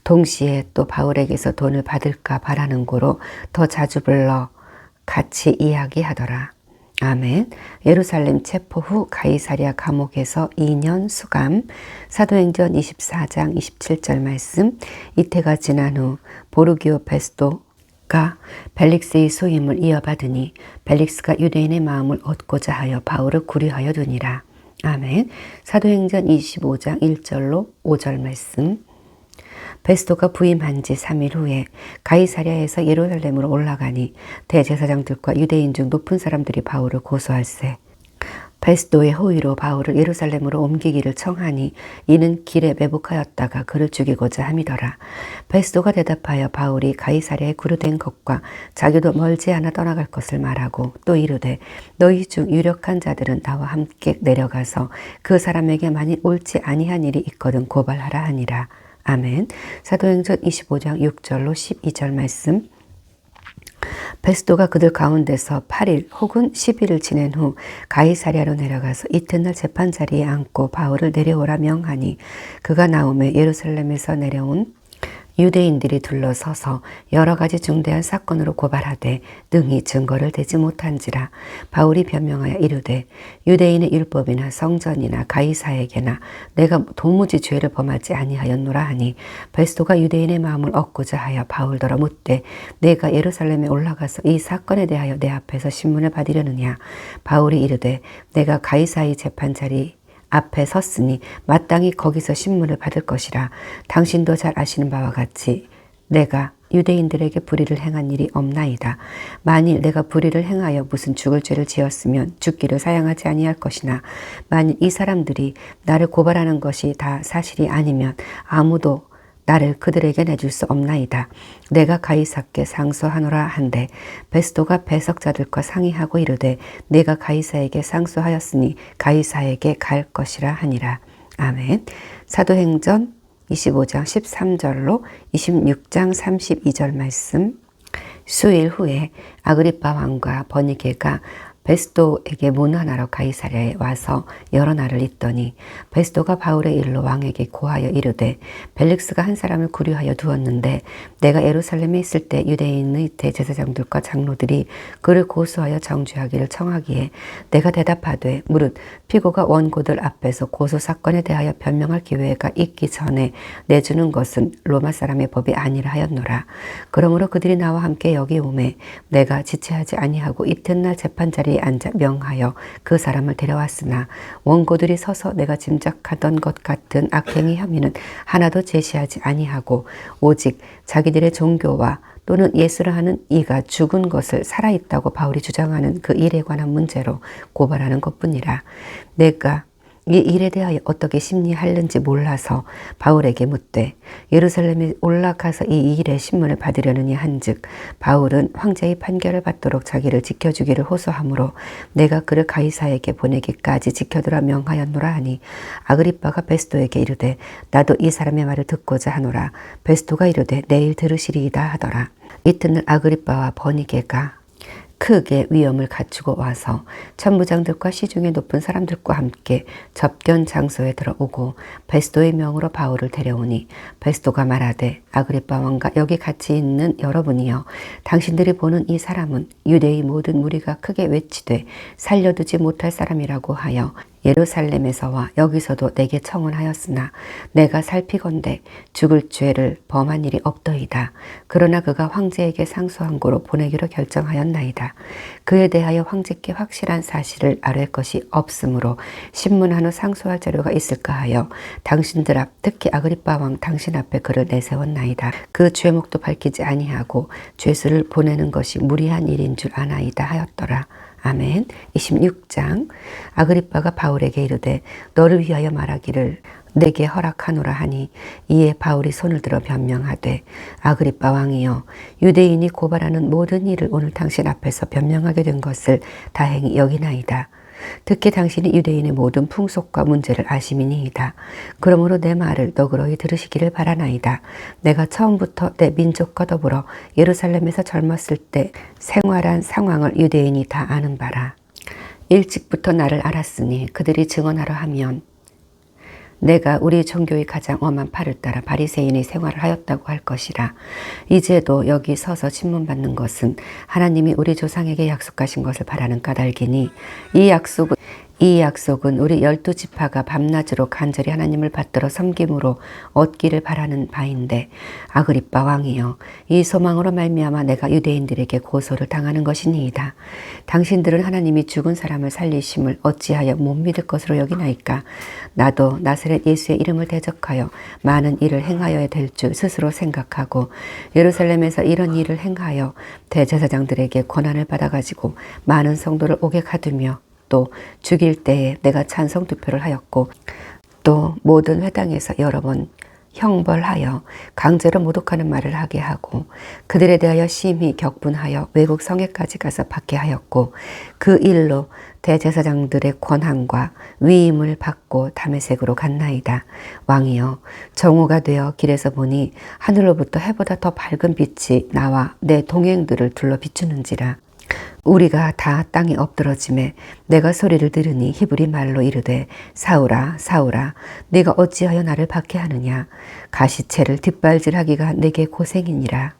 동시에 또 바울에게서 돈을 받을까 바라는 고로 더 자주 불러 같이 이야기하더라. 아멘. 예루살렘 체포 후 가이사랴 감옥에서 2년 수감. 사도행전 24장 27절 말씀. 이태가 지난 후 보르기오 페스토가 벨릭스의 소임을 이어받으니 벨릭스가 유대인의 마음을 얻고자 하여 바울을 구류하여 두니라. 아멘. 사도행전 25장 1절로 5절 말씀. 베스토가 부임한 지 3일 후에 가이사랴에서 예루살렘으로 올라가니 대제사장들과 유대인 중 높은 사람들이 바울을 고소할세. 베스토의 호의로 바울을 예루살렘으로 옮기기를 청하니 이는 길에 매복하였다가 그를 죽이고자 함이더라. 베스토가 대답하여 바울이 가이사랴에 구류된 것과 자기도 멀지 않아 떠나갈 것을 말하고 또 이르되 너희 중 유력한 자들은 나와 함께 내려가서 그 사람에게 만일 옳지 아니한 일이 있거든 고발하라 하니라. 아멘. 사도행전 25장 6절로 12절 말씀. 베스토가 그들 가운데서 8일 혹은 10일을 지낸 후 가이사랴로 내려가서 이튿날 재판 자리에 앉고 바울을 내려오라 명하니 그가 나오매 예루살렘에서 내려온 유대인들이 둘러서서 여러 가지 중대한 사건으로 고발하되 능히 증거를 대지 못한지라. 바울이 변명하여 이르되 유대인의 율법이나 성전이나 가이사에게나 내가 도무지 죄를 범하지 아니하였노라 하니 베스토가 유대인의 마음을 얻고자 하여 바울더러 묻되 내가 예루살렘에 올라가서 이 사건에 대하여 내 앞에서 신문을 받으려느냐. 바울이 이르되 내가 가이사의 재판자리 앞에 섰으니 마땅히 거기서 신문을 받을 것이라. 당신도 잘 아시는 바와 같이 내가 유대인들에게 불의를 행한 일이 없나이다. 만일 내가 불의를 행하여 무슨 죽을 죄를 지었으면 죽기를 사양하지 아니할 것이나 만일 이 사람들이 나를 고발하는 것이 다 사실이 아니면 아무도 나를 그들에게 내줄 수 없나이다. 내가 가이사께 상소하노라 한데 베스도가 배석자들과 상의하고 이르되 내가 가이사에게 상소하였으니 가이사에게 갈 것이라 하니라. 아멘. 사도행전 25장 13절로 26장 32절 말씀. 수일 후에 아그리빠 왕과 버니게가 베스도에게 문안하러 가이사랴에 와서 여러 날을 있더니 베스도가 바울의 일로 왕에게 고하여 이르되 벨릭스가 한 사람을 구류하여 두었는데 내가 예루살렘에 있을 때 유대인의 대제사장들과 장로들이 그를 고소하여 정죄하기를 청하기에 내가 대답하되 무릇 피고가 원고들 앞에서 고소 사건에 대하여 변명할 기회가 있기 전에 내주는 것은 로마 사람의 법이 아니라 하였노라. 그러므로 그들이 나와 함께 여기 오매 내가 지체하지 아니하고 이튿날 재판 자리에 앉아 명하여 그 사람을 데려왔으나 원고들이 서서 내가 짐작하던 것 같은 악행의 혐의는 하나도 제시하지 아니하고 오직 자기들의 종교와 또는 예수라 하는 이가 죽은 것을 살아있다고 바울이 주장하는 그 일에 관한 문제로 고발하는 것뿐이라. 내가 이 일에 대하여 어떻게 심리하는지 몰라서 바울에게 묻되 예루살렘에 올라가서 이 일의 신문을 받으려느니 한즉 바울은 황제의 판결을 받도록 자기를 지켜주기를 호소하므로 내가 그를 가이사에게 보내기까지 지켜두라 명하였노라 하니 아그리빠가 베스도에게 이르되 나도 이 사람의 말을 듣고자 하노라. 베스도가 이르되 내일 들으시리이다 하더라. 이튿날 아그리빠와 버니게가 크게 위엄을 갖추고 와서 천부장들과 시중에 높은 사람들과 함께 접견 장소에 들어오고 베스도의 명으로 바울을 데려오니 베스도가 말하되 아그리빠 왕과 여기 같이 있는 여러분이여 당신들이 보는 이 사람은 유대의 모든 무리가 크게 외치되 살려두지 못할 사람이라고 하여 예루살렘에서와 여기서도 내게 청원하였으나 내가 살피건대 죽을 죄를 범한 일이 없더이다. 그러나 그가 황제에게 상소한 고로 보내기로 결정하였나이다. 그에 대하여 황제께 확실한 사실을 아뢰 것이 없으므로 신문한 후 상소할 자료가 있을까 하여 당신들 앞 특히 아그리빠 왕 당신 앞에 그를 내세웠나이다. 그 죄목도 밝히지 아니하고 죄수를 보내는 것이 무리한 일인 줄 아나이다 하였더라. 아멘. 26장. 아그리빠가 바울에게 이르되 너를 위하여 말하기를 내게 허락하노라 하니 이에 바울이 손을 들어 변명하되 아그리빠 왕이여 유대인이 고발하는 모든 일을 오늘 당신 앞에서 변명하게 된 것을 다행히 여기나이다. 특히 당신이 유대인의 모든 풍속과 문제를 아심이니이다. 그러므로 내 말을 너그러이 들으시기를 바라나이다. 내가 처음부터 내 민족과 더불어 예루살렘에서 젊었을 때 생활한 상황을 유대인이 다 아는 바라. 일찍부터 나를 알았으니 그들이 증언하려 하면 내가 우리 종교의 가장 엄한 팔을 따라 바리새인의 생활을 하였다고 할 것이라. 이제도 여기 서서 신문받는 것은 하나님이 우리 조상에게 약속하신 것을 바라는 까닭이니 이 약속은 우리 12지파가 밤낮으로 간절히 하나님을 받들어 섬김으로 얻기를 바라는 바인데 아그리빠 왕이여 이 소망으로 말미암아 내가 유대인들에게 고소를 당하는 것이니이다. 당신들은 하나님이 죽은 사람을 살리심을 어찌하여 못 믿을 것으로 여기나이까. 나도 나사렛 예수의 이름을 대적하여 많은 일을 행하여야 될 줄 스스로 생각하고 예루살렘에서 이런 일을 행하여 대제사장들에게 권한을 받아가지고 많은 성도를 오게 가두며 또 죽일 때에 내가 찬성 투표를 하였고 또 모든 회당에서 여러 번 형벌하여 강제로 모독하는 말을 하게 하고 그들에 대하여 심히 격분하여 외국 성에까지 가서 받게 하였고 그 일로 대제사장들의 권한과 위임을 받고 다메섹으로 갔나이다. 왕이여 정오가 되어 길에서 보니 하늘로부터 해보다 더 밝은 빛이 나와 내 동행들을 둘러 비추는지라. 우리가 다 땅에 엎드러짐에 내가 소리를 들으니 히브리 말로 이르되 사울아 사울아 네가 어찌하여 나를 박해하느냐. 가시채를 뒷발질하기가 내게 고생이니라.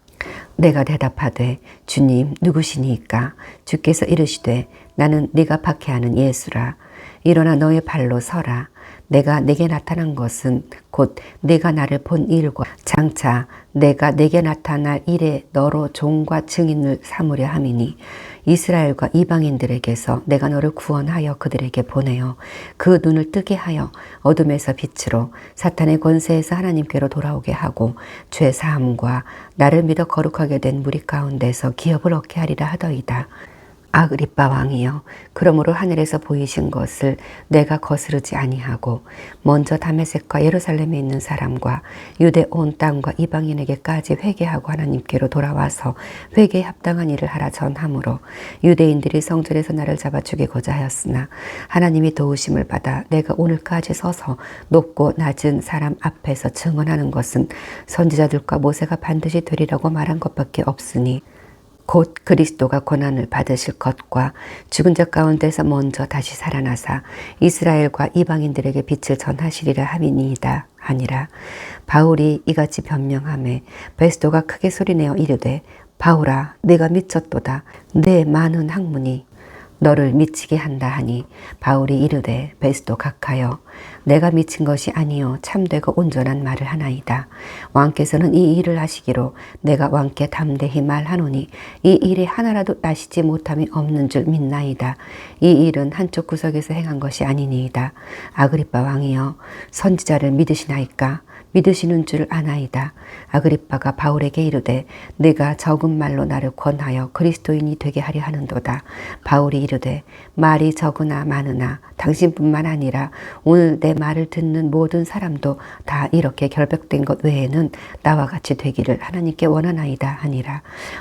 내가 대답하되 주님 누구시니까. 주께서 이르시되 나는 네가 박해하는 예수라. 일어나 너의 발로 서라. 내가 내게 나타난 것은 곧 내가 나를 본 일과 장차 내가 내게 나타날 일에 너로 종과 증인을 삼으려 함이니 이스라엘과 이방인들에게서 내가 너를 구원하여 그들에게 보내어 그 눈을 뜨게 하여 어둠에서 빛으로 사탄의 권세에서 하나님께로 돌아오게 하고 죄 사함과 나를 믿어 거룩하게 된 무리 가운데서 기업을 얻게 하리라 하더이다. 아그리빠 왕이여, 그러므로 하늘에서 보이신 것을 내가 거스르지 아니하고 먼저 다메섹과 예루살렘에 있는 사람과 유대 온 땅과 이방인에게까지 회개하고 하나님께로 돌아와서 회개에 합당한 일을 하라 전함으로 유대인들이 성전에서 나를 잡아 죽이고자 하였으나 하나님이 도우심을 받아 내가 오늘까지 서서 높고 낮은 사람 앞에서 증언하는 것은 선지자들과 모세가 반드시 되리라고 말한 것밖에 없으니 곧 그리스도가 고난을 받으실 것과 죽은 자 가운데서 먼저 다시 살아나사 이스라엘과 이방인들에게 빛을 전하시리라 함이니이다 하니라. 바울이 이같이 변명하매 베스도가 크게 소리내어 이르되 바울아 네가 미쳤도다. 내 많은 학문이 너를 미치게 한다 하니 바울이 이르되 베스도 각하여 내가 미친 것이 아니요 참되고 온전한 말을 하나이다. 왕께서는 이 일을 하시기로 내가 왕께 담대히 말하노니 이 일에 하나라도 나시지 못함이 없는 줄 믿나이다. 이 일은 한쪽 구석에서 행한 것이 아니니이다. 아그리빠 왕이여 선지자를 믿으시나이까? 믿으시는 줄 아나이다. 아그리빠가 바울에게 이르되 네가 적은 말로 나를 권하여 그리스도인이 되게 하려 하는도다. 바울이 이르되 말이 적으나 많으나 당신뿐만 아니라 오늘 내 말을 듣는 모든 사람도 다 이렇게 결백된 것 외에는 나와 같이 되기를 하나님께 원하나이다 하니라.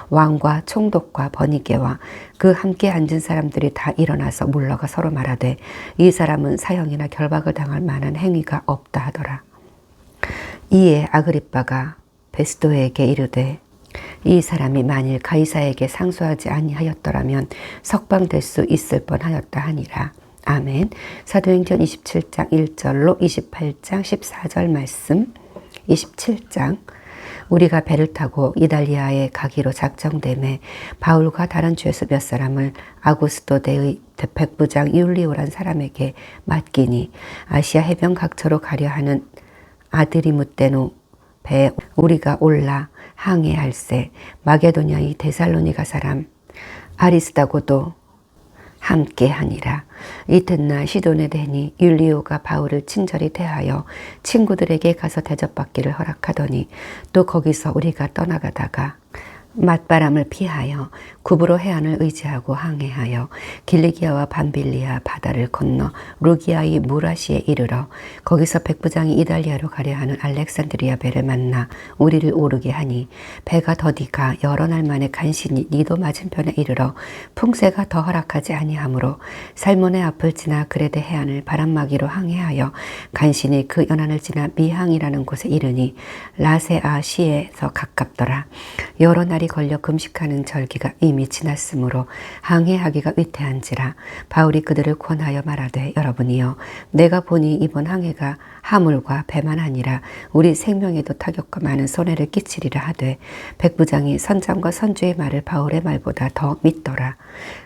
왕과 총독과 버니게와 그 함께 앉은 사람들이 다 일어나서 물러가 서로 말하되 이 사람은 사형이나 결박을 당할 만한 행위가 없다 하더라. 이에 아그리빠가 베스도에게 이르되 이 사람이 만일 가이사에게 상소하지 아니하였더라면 석방될 수 있을 뻔하였다 하니라. 아멘. 사도행전 27장 1절로 28장 14절 말씀. 27장 우리가 배를 타고 이달리아에 가기로 작정되매 바울과 다른 주에서 몇 사람을 아구스도대의 백부장 율리오란 사람에게 맡기니 아시아 해변 각처로 가려 하는 아드리무떼노 배에 우리가 올라 항해할세 마게도냐의 데살로니가 사람 아리스다고도 함께하니라. 이튿날 시돈에 대니 율리오가 바울을 친절히 대하여 친구들에게 가서 대접받기를 허락하더니 또 거기서 우리가 떠나가다가 맞바람을 피하여 구브로 해안을 의지하고 항해하여 길리기아와 밤빌리아 바다를 건너 루기아의 무라시에 이르러 거기서 백부장이 이달리아로 가려 하는 알렉산드리아 배를 만나 우리를 오르게 하니 배가 더디가 여러 날 만에 간신히 니도 맞은편에 이르러 풍세가 더 허락하지 아니하므로 살몬의 앞을 지나 그레데 해안을 바람막이로 항해하여 간신히 그 연안을 지나 미항이라는 곳에 이르니 라세아 시에서 가깝더라. 여러 날이 걸려 금식하는 절기가 이미 지났으므로 항해하기가 위태한지라. 바울이 그들을 권하여 말하되 여러분이여 내가 보니 이번 항해가 하물과 배만 아니라 우리 생명에도 타격과 많은 손해를 끼치리라 하되 백부장이 선장과 선주의 말을 바울의 말보다 더 믿더라.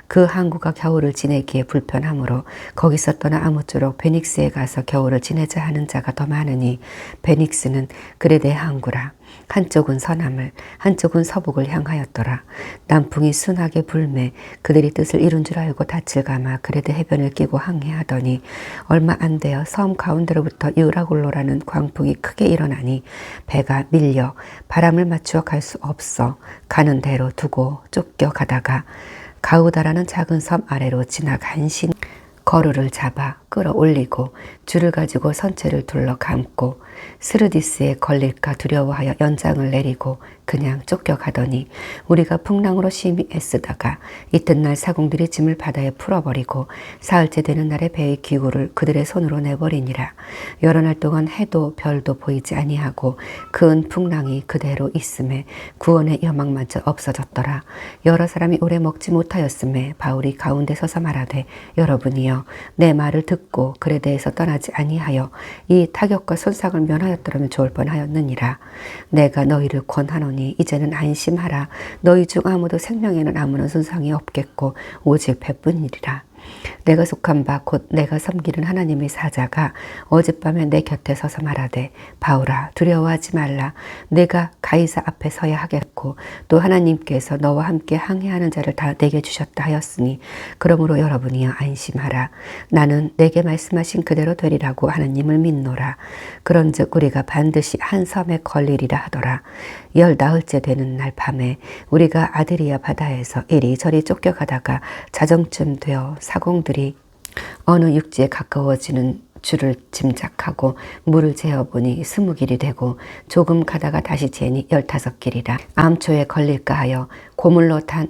그 항구가 겨울을 지내기에 불편하므로 거기서 떠나 아무쪼록 베닉스에 가서 겨울을 지내자 하는 자가 더 많으니 베닉스는 그레데 항구라. 한쪽은 서남을 한쪽은 서북을 향하였더라. 남풍이 순하게 불매 그들이 뜻을 이룬 줄 알고 닻을 감아 그레데 해변을 끼고 항해하더니 얼마 안 되어 섬 가운데로부터 유라굴로라는 광풍이 크게 일어나니 배가 밀려 바람을 맞추어 갈 수 없어 가는 대로 두고 쫓겨가다가 가우다라는 작은 섬 아래로 지나 간신히 거루를 잡아 끌어올리고 줄을 가지고 선체를 둘러 감고 스르디스에 걸릴까 두려워하여 연장을 내리고 그냥 쫓겨가더니 우리가 풍랑으로 심히 애쓰다가 이튿날 사공들이 짐을 바다에 풀어버리고 사흘째 되는 날에 배의 기구를 그들의 손으로 내버리니라. 여러 날 동안 해도 별도 보이지 아니하고 큰 풍랑이 그대로 있음에 구원의 여망마저 없어졌더라. 여러 사람이 오래 먹지 못하였음에 바울이 가운데 서서 말하되 여러분이여 내 말을 듣고 그레데에서 떠나지 아니하여 이 타격과 손상을 면하였더라면 좋을 뻔하였느니라. 내가 너희를 권하노니 이제는 안심하라. 너희 중 아무도 생명에는 아무런 손상이 없겠고 오직 배뿐이리라. 내가 속한 바 곧 내가 섬기는 하나님의 사자가 어젯밤에 내 곁에 서서 말하되 바울아 두려워하지 말라. 내가 가이사 앞에 서야 하겠고 또 하나님께서 너와 함께 항해하는 자를 다 내게 주셨다 하였으니 그러므로 여러분이여 안심하라. 나는 내게 말씀하신 그대로 되리라고 하나님을 믿노라. 그런즉 우리가 반드시 한 섬에 걸리리라 하더라. 14흘째 되는 날 밤에 우리가 아드리아 바다에서 이리저리 쫓겨가다가 자정쯤 되어 사공들이 어느 육지에 가까워지는 줄을 짐작하고 물을 재어보니 20길이 되고 조금 가다가 다시 재니 15길이라. 암초에 걸릴까 하여 고물로 다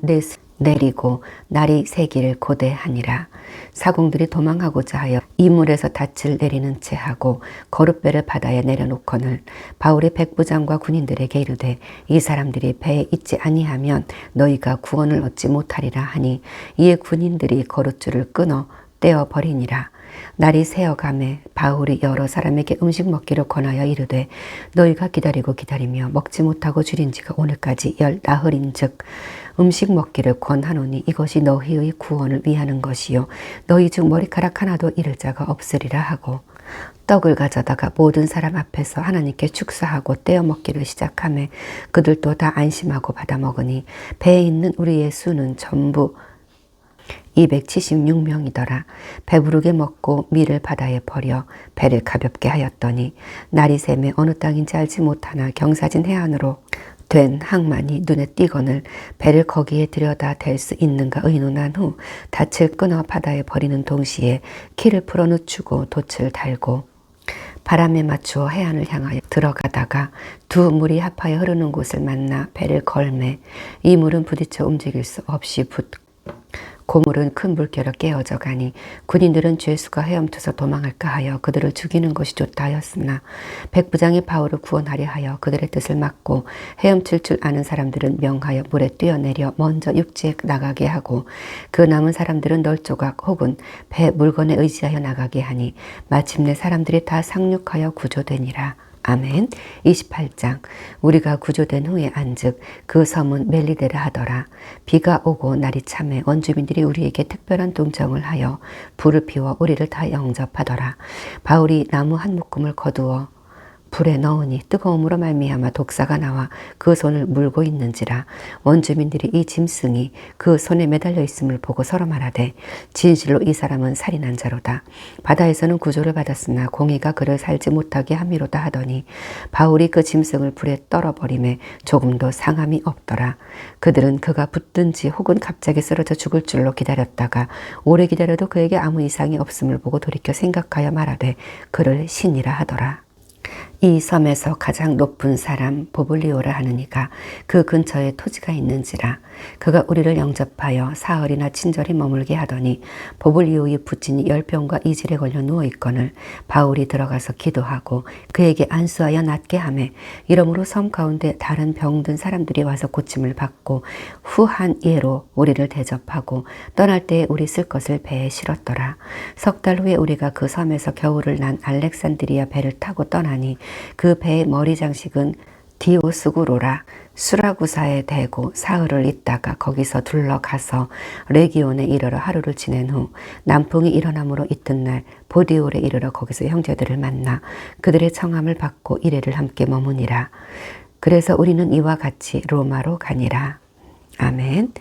내리고 날이 새기를 고대하니라. 사공들이 도망하고자 하여 이물에서 닻을 내리는 채 하고 거룻배를 바다에 내려놓거늘 바울이 백부장과 군인들에게 이르되 이 사람들이 배에 있지 아니하면 너희가 구원을 얻지 못하리라 하니 이에 군인들이 거룻줄을 끊어 떼어버리니라. 날이 새어가매 바울이 여러 사람에게 음식 먹기를 권하여 이르되 너희가 기다리고 기다리며 먹지 못하고 줄인 지가 오늘까지 14흘인즉 음식 먹기를 권하노니 이것이 너희의 구원을 위하는 것이요 너희 중 머리카락 하나도 잃을 자가 없으리라 하고 떡을 가져다가 모든 사람 앞에서 하나님께 축사하고 떼어 먹기를 시작하매 그들도 다 안심하고 받아 먹으니 배에 있는 우리의 수는 전부 276명이더라. 배부르게 먹고 밀을 바다에 버려 배를 가볍게 하였더니 날이 새매 어느 땅인지 알지 못하나 경사진 해안으로 된 항만이 눈에 띄거늘 배를 거기에 들여다 댈 수 있는가 의논한 후 닻을 끊어 바다에 버리는 동시에 키를 풀어 늦추고 돛을 달고 바람에 맞추어 해안을 향하여 들어가다가 두 물이 합하여 흐르는 곳을 만나 배를 걸매 이 물은 부딪혀 움직일 수 없이 고물은 큰 물결로 깨어져 가니 군인들은 죄수가 헤엄쳐서 도망할까 하여 그들을 죽이는 것이 좋다 하였으나 백부장이 바울을 구원하려 하여 그들의 뜻을 막고 헤엄칠 줄 아는 사람들은 명하여 물에 뛰어내려 먼저 육지에 나가게 하고 그 남은 사람들은 널조각 혹은 배 물건에 의지하여 나가게 하니 마침내 사람들이 다 상륙하여 구조되니라. 아멘. 28장. 우리가 구조된 후에 안즉 그 섬은 멜리데라 하더라. 비가 오고 날이 참에 원주민들이 우리에게 특별한 동정을 하여 불을 피워 우리를 다 영접하더라. 바울이 나무 한 묶음을 거두어 불에 넣으니 뜨거움으로 말미암아 독사가 나와 그 손을 물고 있는지라. 원주민들이 이 짐승이 그 손에 매달려 있음을 보고 서로 말하되 진실로 이 사람은 살인한 자로다. 바다에서는 구조를 받았으나 공의가 그를 살지 못하게 함이로다 하더니 바울이 그 짐승을 불에 떨어버림에 조금도 상함이 없더라. 그들은 그가 붙든지 혹은 갑자기 쓰러져 죽을 줄로 기다렸다가 오래 기다려도 그에게 아무 이상이 없음을 보고 돌이켜 생각하여 말하되 그를 신이라 하더라. 이 섬에서 가장 높은 사람 보블리오라 하는 이가 그 근처에 토지가 있는지라. 그가 우리를 영접하여 사흘이나 친절히 머물게 하더니 보블리오의 부친이 열병과 이질에 걸려 누워있거늘 바울이 들어가서 기도하고 그에게 안수하여 낫게 하매 이러므로 섬 가운데 다른 병든 사람들이 와서 고침을 받고 후한 예로 우리를 대접하고 떠날 때에 우리 쓸 것을 배에 실었더라. 석 달 후에 우리가 그 섬에서 겨울을 난 알렉산드리아 배를 타고 떠나니 그 배의 머리 장식은 디오스구로라. 수라구사에 대고 사흘을 있다가 거기서 둘러가서 레기온에 이르러 하루를 지낸 후 남풍이 일어남으로 이튿날 보디올에 이르러 거기서 형제들을 만나 그들의 청함을 받고 이래를 함께 머무니라. 그래서 우리는 이와 같이 로마로 가니라. 아멘.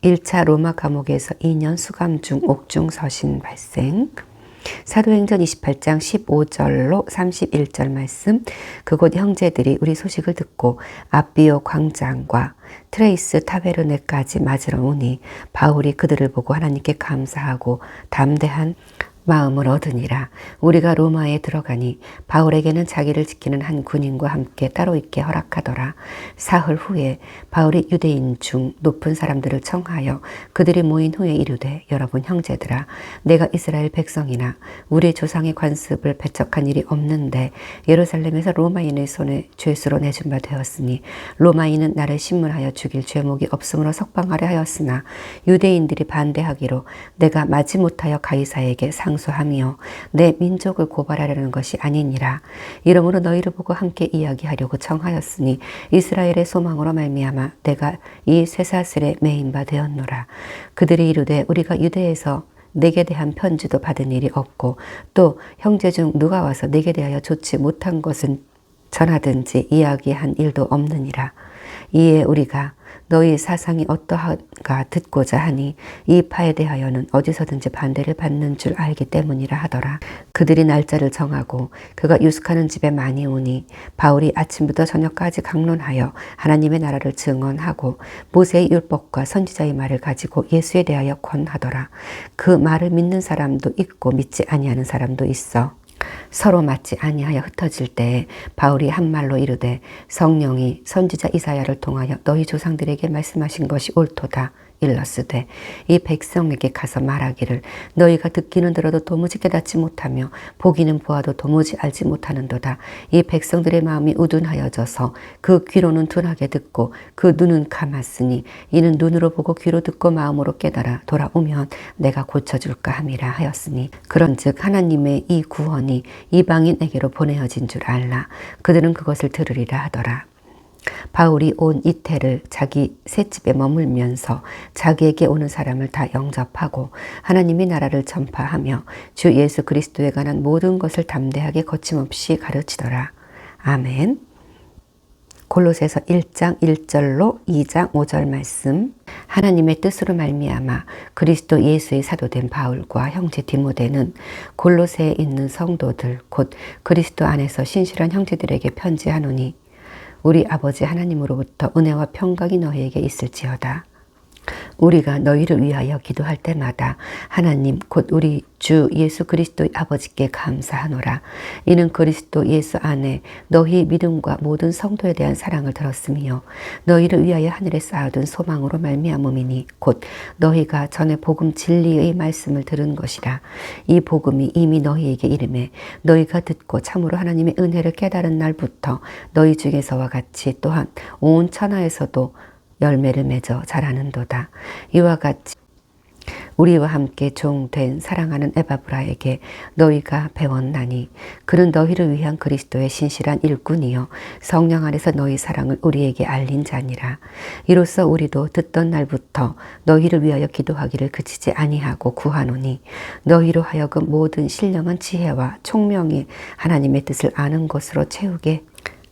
1차 로마 감옥에서 2년 수감 중 옥중 서신 발생. 사도행전 28장 15절로 31절 말씀. 그곳 형제들이 우리 소식을 듣고 아비오 광장과 트레이스 타베르네까지 맞으러 오니 바울이 그들을 보고 하나님께 감사하고 담대한 마음을 얻으니라. 우리가 로마에 들어가니 바울에게는 자기를 지키는 한 군인과 함께 따로 있게 허락하더라. 사흘 후에 바울이 유대인 중 높은 사람들을 청하여 그들이 모인 후에 이르되 여러분 형제들아, 내가 이스라엘 백성이나 우리 조상의 관습을 배척한 일이 없는데 예루살렘에서 로마인의 손에 죄수로 내준 바 되었으니 로마인은 나를 신문하여 죽일 죄목이 없으므로 석방하려 하였으나 유대인들이 반대하기로 내가 마지못하여 가이사에게 상소하며 내 민족을 고발하려는 것이 아니니라. 이러므로 너희를 보고 함께 이야기하려고 청하였으니 이스라엘의 소망으로 말미암아 내가 이 쇠사슬에 매인 바 되었노라. 그들이 이르되 우리가 유대에서 내게 대한 편지도 받은 일이 없고 또 형제 중 누가 와서 내게 대하여 좋지 못한 것은 전하든지 이야기한 일도 없느니라. 이에 우리가 너희 사상이 어떠한가 듣고자 하니 이 파에 대하여는 어디서든지 반대를 받는 줄 알기 때문이라 하더라. 그들이 날짜를 정하고 그가 유숙하는 집에 많이 오니 바울이 아침부터 저녁까지 강론하여 하나님의 나라를 증언하고 모세의 율법과 선지자의 말을 가지고 예수에 대하여 권하더라. 그 말을 믿는 사람도 있고 믿지 아니하는 사람도 있어. 서로 맞지 아니하여 흩어질 때에 바울이 한 말로 이르되 성령이 선지자 이사야를 통하여 너희 조상들에게 말씀하신 것이 옳도다. 일렀으되 이 백성에게 가서 말하기를 너희가 듣기는 들어도 도무지 깨닫지 못하며 보기는 보아도 도무지 알지 못하는도다. 이 백성들의 마음이 우둔하여져서 그 귀로는 둔하게 듣고 그 눈은 감았으니 이는 눈으로 보고 귀로 듣고 마음으로 깨달아 돌아오면 내가 고쳐줄까 함이라 하였으니 그런즉 하나님의 이 구원이 이방인에게로 보내어진 줄 알라. 그들은 그것을 들으리라 하더라. 바울이 온 이태를 자기 셋집에 머물면서 자기에게 오는 사람을 다 영접하고 하나님의 나라를 전파하며 주 예수 그리스도에 관한 모든 것을 담대하게 거침없이 가르치더라. 아멘. 골로새서 1장 1절로 2장 5절 말씀. 하나님의 뜻으로 말미암아 그리스도 예수의 사도된 바울과 형제 디모데는 골로새에 있는 성도들 곧 그리스도 안에서 신실한 형제들에게 편지하노니 우리 아버지 하나님으로부터 은혜와 평강이 너희에게 있을지어다. 우리가 너희를 위하여 기도할 때마다 하나님 곧 우리 주 예수 그리스도의 아버지께 감사하노라. 이는 그리스도 예수 안에 너희 믿음과 모든 성도에 대한 사랑을 들었으며 너희를 위하여 하늘에 쌓아둔 소망으로 말미암음이니 곧 너희가 전에 복음 진리의 말씀을 들은 것이라. 이 복음이 이미 너희에게 이름에 너희가 듣고 참으로 하나님의 은혜를 깨달은 날부터 너희 중에서와 같이 또한 온 천하에서도 열매를 맺어 자라는도다. 이와 같이 우리와 함께 종된 사랑하는 에바브라에게 너희가 배웠나니 그는 너희를 위한 그리스도의 신실한 일꾼이요 성령 안에서 너희 사랑을 우리에게 알린 자니라. 이로써 우리도 듣던 날부터 너희를 위하여 기도하기를 그치지 아니하고 구하노니 너희로 하여금 모든 신령한 지혜와 총명이 하나님의 뜻을 아는 것으로 채우게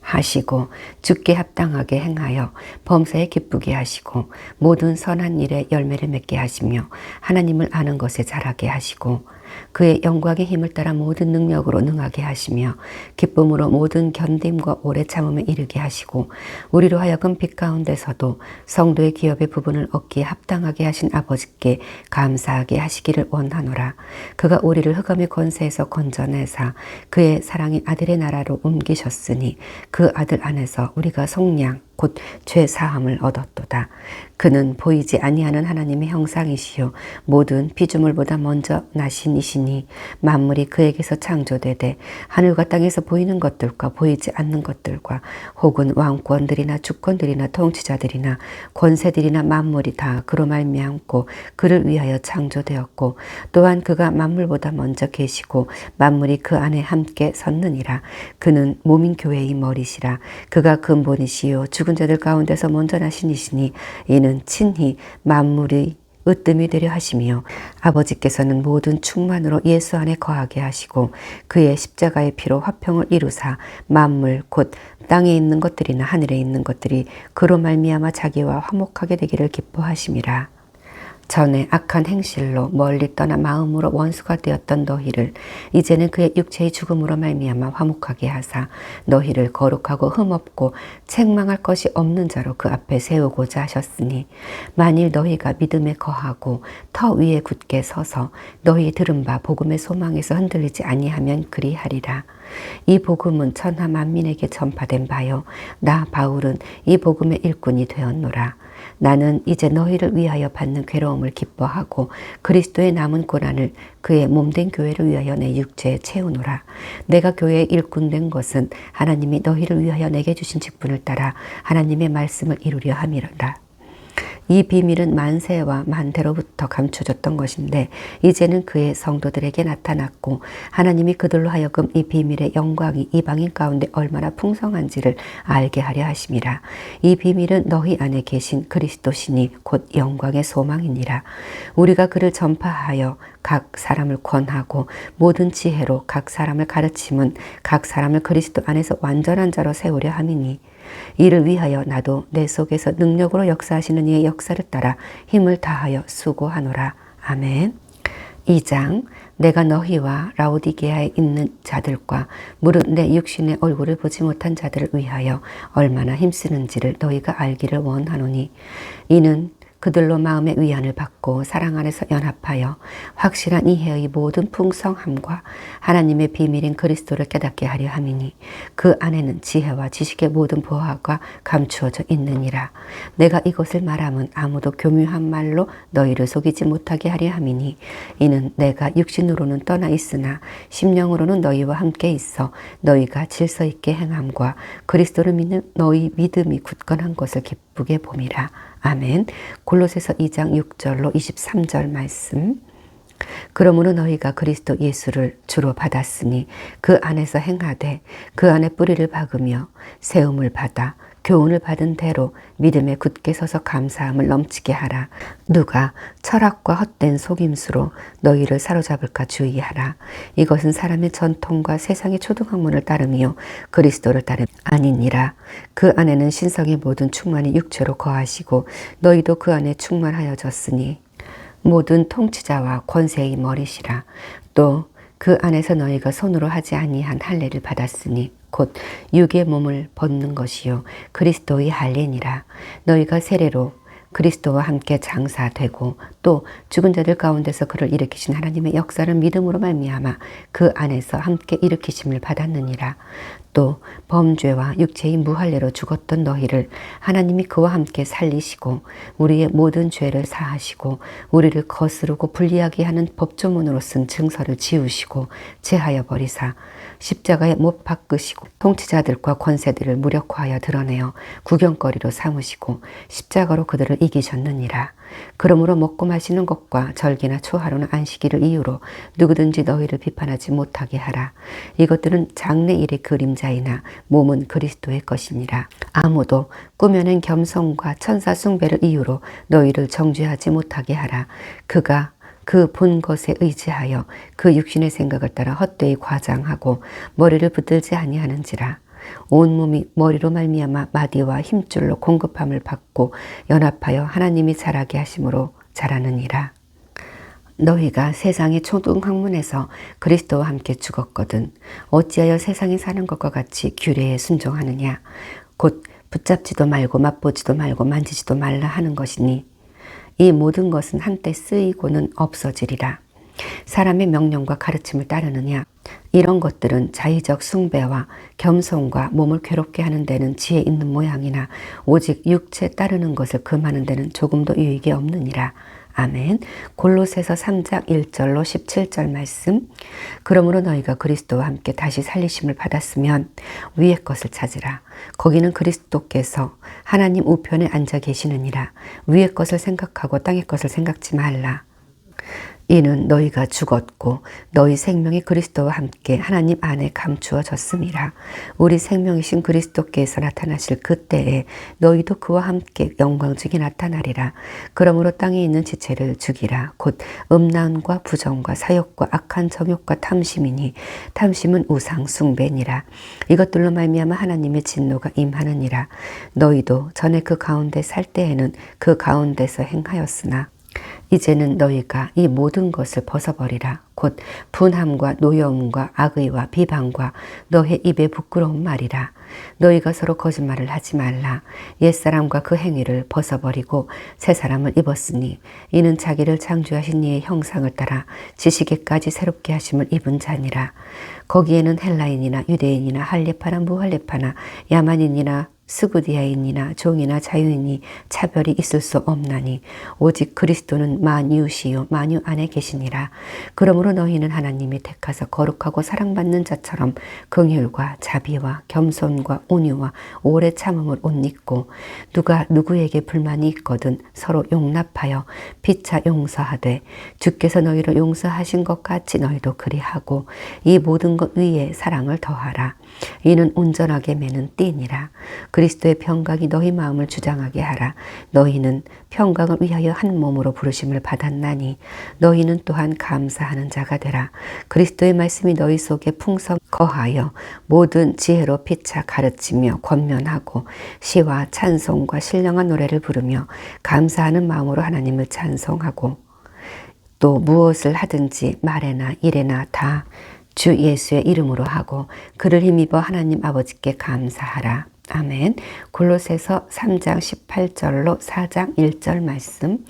하시고 주께 합당하게 행하여 범사에 기쁘게 하시고 모든 선한 일에 열매를 맺게 하시며 하나님을 아는 것에 자라게 하시고 그의 영광의 힘을 따라 모든 능력으로 능하게 하시며 기쁨으로 모든 견딤과 오래 참음에 이르게 하시고 우리로 하여금 빛 가운데서도 성도의 기업의 부분을 얻기에 합당하게 하신 아버지께 감사하게 하시기를 원하노라. 그가 우리를 흑암의 권세에서 건져내사 그의 사랑의 아들의 나라로 옮기셨으니 그 아들 안에서 우리가 속량 곧 죄사함을 얻었도다. 그는 보이지 아니하는 하나님의 형상이시요 모든 피조물보다 먼저 나신 이시니 만물이 그에게서 창조되되 하늘과 땅에서 보이는 것들과 보이지 않는 것들과 혹은 왕권들이나 주권들이나 통치자들이나 권세들이나 만물이 다 그로 말미암고 그를 위하여 창조되었고 또한 그가 만물보다 먼저 계시고 만물이 그 안에 함께 섰느니라. 그는 몸인 교회의 머리시라. 그가 근본이시요 죽은 자들 가운데서 먼저 나신 이시니 이는 친히 만물의 으뜸이 되려 하시며 아버지께서는 모든 충만으로 예수 안에 거하게 하시고 그의 십자가의 피로 화평을 이루사 만물 곧 땅에 있는 것들이나 하늘에 있는 것들이 그로 말미암아 자기와 화목하게 되기를 기뻐하심이라. 전에 악한 행실로 멀리 떠나 마음으로 원수가 되었던 너희를 이제는 그의 육체의 죽음으로 말미암아 화목하게 하사 너희를 거룩하고 흠없고 책망할 것이 없는 자로 그 앞에 세우고자 하셨으니 만일 너희가 믿음에 거하고 터 위에 굳게 서서 너희 들은 바 복음의 소망에서 흔들리지 아니하면 그리하리라. 이 복음은 천하 만민에게 전파된 바요 나 바울은 이 복음의 일꾼이 되었노라. 나는 이제 너희를 위하여 받는 괴로움을 기뻐하고 그리스도의 남은 고난을 그의 몸된 교회를 위하여 내 육체에 채우노라. 내가 교회의 일꾼된 것은 하나님이 너희를 위하여 내게 주신 직분을 따라 하나님의 말씀을 이루려 함이로라. 이 비밀은 만세와 만대로부터 감춰졌던 것인데 이제는 그의 성도들에게 나타났고 하나님이 그들로 하여금 이 비밀의 영광이 이방인 가운데 얼마나 풍성한지를 알게 하려 하심이라. 이 비밀은 너희 안에 계신 그리스도시니 곧 영광의 소망이니라. 우리가 그를 전파하여 각 사람을 권하고 모든 지혜로 각 사람을 가르침은 각 사람을 그리스도 안에서 완전한 자로 세우려 함이니 이를 위하여 나도 내 속에서 능력으로 역사하시는 이의 역사를 따라 힘을 다하여 수고하노라. 아멘. 2장 내가 너희와 라오디게아에 있는 자들과 무릇 내 육신의 얼굴을 보지 못한 자들을 위하여 얼마나 힘쓰는지를 너희가 알기를 원하노니 이는 그들로 마음의 위안을 받고 사랑 안에서 연합하여 확실한 이해의 모든 풍성함과 하나님의 비밀인 그리스도를 깨닫게 하려 함이니 그 안에는 지혜와 지식의 모든 보화가 감추어져 있느니라. 내가 이것을 말함은 아무도 교묘한 말로 너희를 속이지 못하게 하려 함이니 이는 내가 육신으로는 떠나 있으나 심령으로는 너희와 함께 있어 너희가 질서 있게 행함과 그리스도를 믿는 너희 믿음이 굳건한 것을 기쁘게 봄이라. 아멘. 골로새서 2장 6절로 23절 말씀. 그러므로 너희가 그리스도 예수를 주로 받았으니 그 안에서 행하되 그 안에 뿌리를 박으며 세움을 받아 교훈을 받은 대로 믿음에 굳게 서서 감사함을 넘치게 하라. 누가 철학과 헛된 속임수로 너희를 사로잡을까 주의하라. 이것은 사람의 전통과 세상의 초등학문을 따름이요 그리스도를 따름 아니니라. 그 안에는 신성의 모든 충만이 육체로 거하시고 너희도 그 안에 충만하여졌으니 모든 통치자와 권세의 머리시라. 또 그 안에서 너희가 손으로 하지 아니한 할례를 받았으니 곧 육의 몸을 벗는 것이요 그리스도의 할례니라. 너희가 세례로 그리스도와 함께 장사되고 또 죽은 자들 가운데서 그를 일으키신 하나님의 역사를 믿음으로 말미암아 그 안에서 함께 일으키심을 받았느니라. 또 범죄와 육체의 무할례로 죽었던 너희를 하나님이 그와 함께 살리시고 우리의 모든 죄를 사하시고 우리를 거스르고 불리하게 하는 법조문으로 쓴 증서를 지우시고 제하여 버리사 십자가에 못 박으시고 통치자들과 권세들을 무력화하여 드러내어 구경거리로 삼으시고 십자가로 그들을 이기셨느니라. 그러므로 먹고 마시는 것과 절기나 초하루나 안식일을 이유로 누구든지 너희를 비판하지 못하게 하라. 이것들은 장래일의 그림자이나 몸은 그리스도의 것이니라. 아무도 꾸며낸 겸손과 천사 숭배를 이유로 너희를 정죄하지 못하게 하라. 그가 그 본 것에 의지하여 그 육신의 생각을 따라 헛되이 과장하고 머리를 붙들지 아니하는지라. 온몸이 머리로 말미암아 마디와 힘줄로 공급함을 받고 연합하여 하나님이 자라게 하심으로 자라느니라. 너희가 세상의 초등학문에서 그리스도와 함께 죽었거든 어찌하여 세상에 사는 것과 같이 규례에 순종하느냐. 곧 붙잡지도 말고 맛보지도 말고 만지지도 말라 하는 것이니 이 모든 것은 한때 쓰이고는 없어지리라. 사람의 명령과 가르침을 따르느냐. 이런 것들은 자의적 숭배와 겸손과 몸을 괴롭게 하는 데는 지혜 있는 모양이나 오직 육체 따르는 것을 금하는 데는 조금도 유익이 없느니라. 아멘. 골로새서 3장 1절로 17절 말씀. 그러므로 너희가 그리스도와 함께 다시 살리심을 받았으면 위의 것을 찾으라. 거기는 그리스도께서 하나님 우편에 앉아 계시느니라. 위의 것을 생각하고 땅의 것을 생각지 말라. 이는 너희가 죽었고 너희 생명이 그리스도와 함께 하나님 안에 감추어졌음이라. 우리 생명이신 그리스도께서 나타나실 그때에 너희도 그와 함께 영광중에 나타나리라. 그러므로 땅에 있는 지체를 죽이라. 곧 음란과 부정과 사욕과 악한 정욕과 탐심이니 탐심은 우상 숭배니라. 이것들로 말미암아 하나님의 진노가 임하느니라. 너희도 전에 그 가운데 살 때에는 그 가운데서 행하였으나 이제는 너희가 이 모든 것을 벗어버리라. 곧 분함과 노여움과 악의와 비방과 너의 입에 부끄러운 말이라. 너희가 서로 거짓말을 하지 말라. 옛사람과 그 행위를 벗어버리고 새사람을 입었으니 이는 자기를 창조하신 이의 형상을 따라 지식에까지 새롭게 하심을 입은 자니라. 거기에는 헬라인이나 유대인이나 할례파나 무할례파나 야만인이나 스구디아인이나 종이나 자유인이 차별이 있을 수 없나니 오직 그리스도는 만유시요 만유 안에 계시니라. 그러므로 너희는 하나님이 택하사 거룩하고 사랑받는 자처럼 긍휼과 자비와 겸손과 온유와 오래 참음을 옷 입고 누가 누구에게 불만이 있거든 서로 용납하여 피차 용서하되 주께서 너희를 용서하신 것 같이 너희도 그리하고 이 모든 것 위에 사랑을 더하라. 이는 온전하게 매는 띠니라. 그리스도의 평강이 너희 마음을 주장하게 하라. 너희는 평강을 위하여 한 몸으로 부르심을 받았나니 너희는 또한 감사하는 자가 되라. 그리스도의 말씀이 너희 속에 풍성 거하여 모든 지혜로 피차 가르치며 권면하고 시와 찬송과 신령한 노래를 부르며 감사하는 마음으로 하나님을 찬송하고 또 무엇을 하든지 말에나 일에나 다 주 예수의 이름으로 하고 그를 힘입어 하나님 아버지께 감사하라. 아멘. 골로새서 3장 18절로 4장 1절 말씀.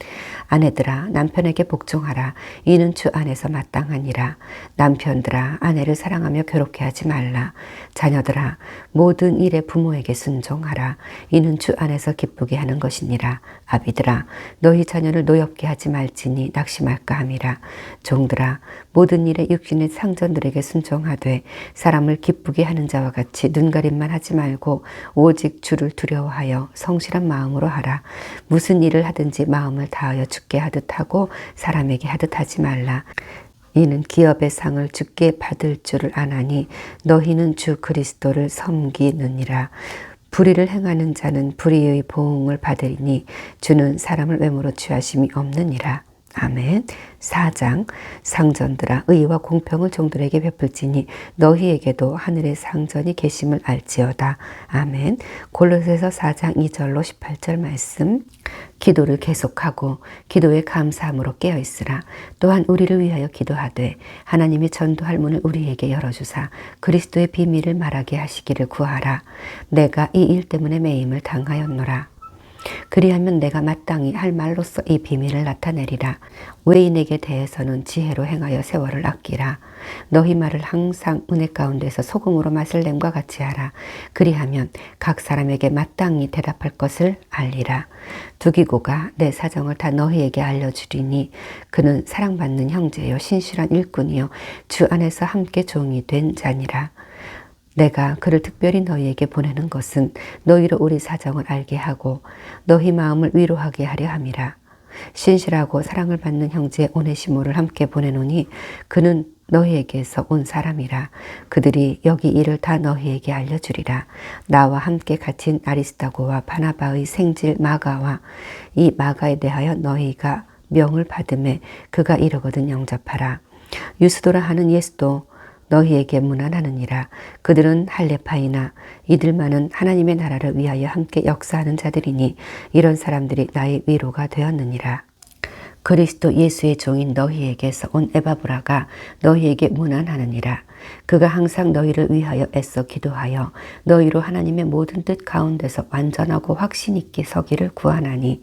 아내들아 남편에게 복종하라. 이는 주 안에서 마땅하니라. 남편들아 아내를 사랑하며 괴롭게 하지 말라. 자녀들아 모든 일에 부모에게 순종하라. 이는 주 안에서 기쁘게 하는 것이니라. 아비들아 너희 자녀를 노엽게 하지 말지니 낙심할까 함이라. 종들아 모든 일에 육신의 상전들에게 순종하되 사람을 기쁘게 하는 자와 같이 눈가림만 하지 말고 오직 주를 두려워하여 성실한 마음으로 하라. 무슨 일을 하든지 마음을 다하여 주께 하듯 하고 사람에게 하듯 하지 말라. 이는 기업의 상을 주께 받을 줄을 아나니 너희는 주 그리스도를 섬기느니라. 불의를 행하는 자는 불의의 보응을 받으리니 주는 사람을 외모로 취하심이 없느니라. 아멘. 4장 상전들아 의와 공평을 종들에게 베풀지니 너희에게도 하늘의 상전이 계심을 알지어다. 아멘. 골로새서 4장 2절로 18절 말씀. 기도를 계속하고 기도에 감사함으로 깨어있으라. 또한 우리를 위하여 기도하되 하나님이 전도할 문을 우리에게 열어주사 그리스도의 비밀을 말하게 하시기를 구하라. 내가 이 일 때문에 매임을 당하였노라. 그리하면 내가 마땅히 할 말로써 이 비밀을 나타내리라. 외인에게 대해서는 지혜로 행하여 세월을 아끼라. 너희 말을 항상 은혜 가운데서 소금으로 맛을 냄과 같이 하라. 그리하면 각 사람에게 마땅히 대답할 것을 알리라. 두기고가 내 사정을 다 너희에게 알려주리니 그는 사랑받는 형제요 신실한 일꾼이요 주 안에서 함께 종이 된 자니라. 내가 그를 특별히 너희에게 보내는 것은 너희로 우리 사정을 알게 하고 너희 마음을 위로하게 하려 함이라. 신실하고 사랑을 받는 형제 오네시모를 함께 보내노니 그는 너희에게서 온 사람이라. 그들이 여기 일을 다 너희에게 알려주리라. 나와 함께 갇힌 아리스다고와 바나바의 생질 마가와 이 마가에 대하여 너희가 명을 받음에 그가 이르거든 영접하라. 유스도라 하는 예수도 너희에게 문안하느니라. 그들은 할레파이나 이들만은 하나님의 나라를 위하여 함께 역사하는 자들이니 이런 사람들이 나의 위로가 되었느니라. 그리스도 예수의 종인 너희에게서 온 에바브라가 너희에게 문안하느니라. 그가 항상 너희를 위하여 애써 기도하여 너희로 하나님의 모든 뜻 가운데서 완전하고 확신 있게 서기를 구하나니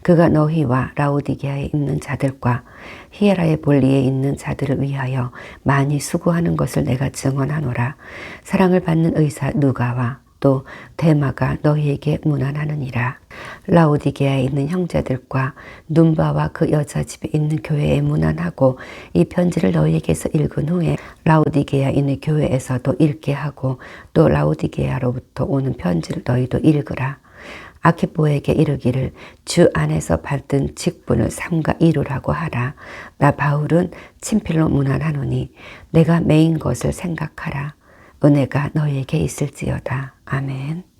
그가 너희와 라오디게아에 있는 자들과 히에라의 볼리에 있는 자들을 위하여 많이 수고하는 것을 내가 증언하노라. 사랑을 받는 의사 누가와 또 데마가 너희에게 문안하느니라. 라오디게아에 있는 형제들과 눈바와 그 여자 집에 있는 교회에 문안하고 이 편지를 너희에게서 읽은 후에 라오디게아에 있는 교회에서도 읽게 하고 또 라오디게아로부터 오는 편지를 너희도 읽으라. 아키포에게 이르기를 주 안에서 받은 직분을 삼가 이루라고 하라. 나 바울은 친필로 문안하노니 내가 매인 것을 생각하라. 은혜가 너희에게 있을지어다. 아멘.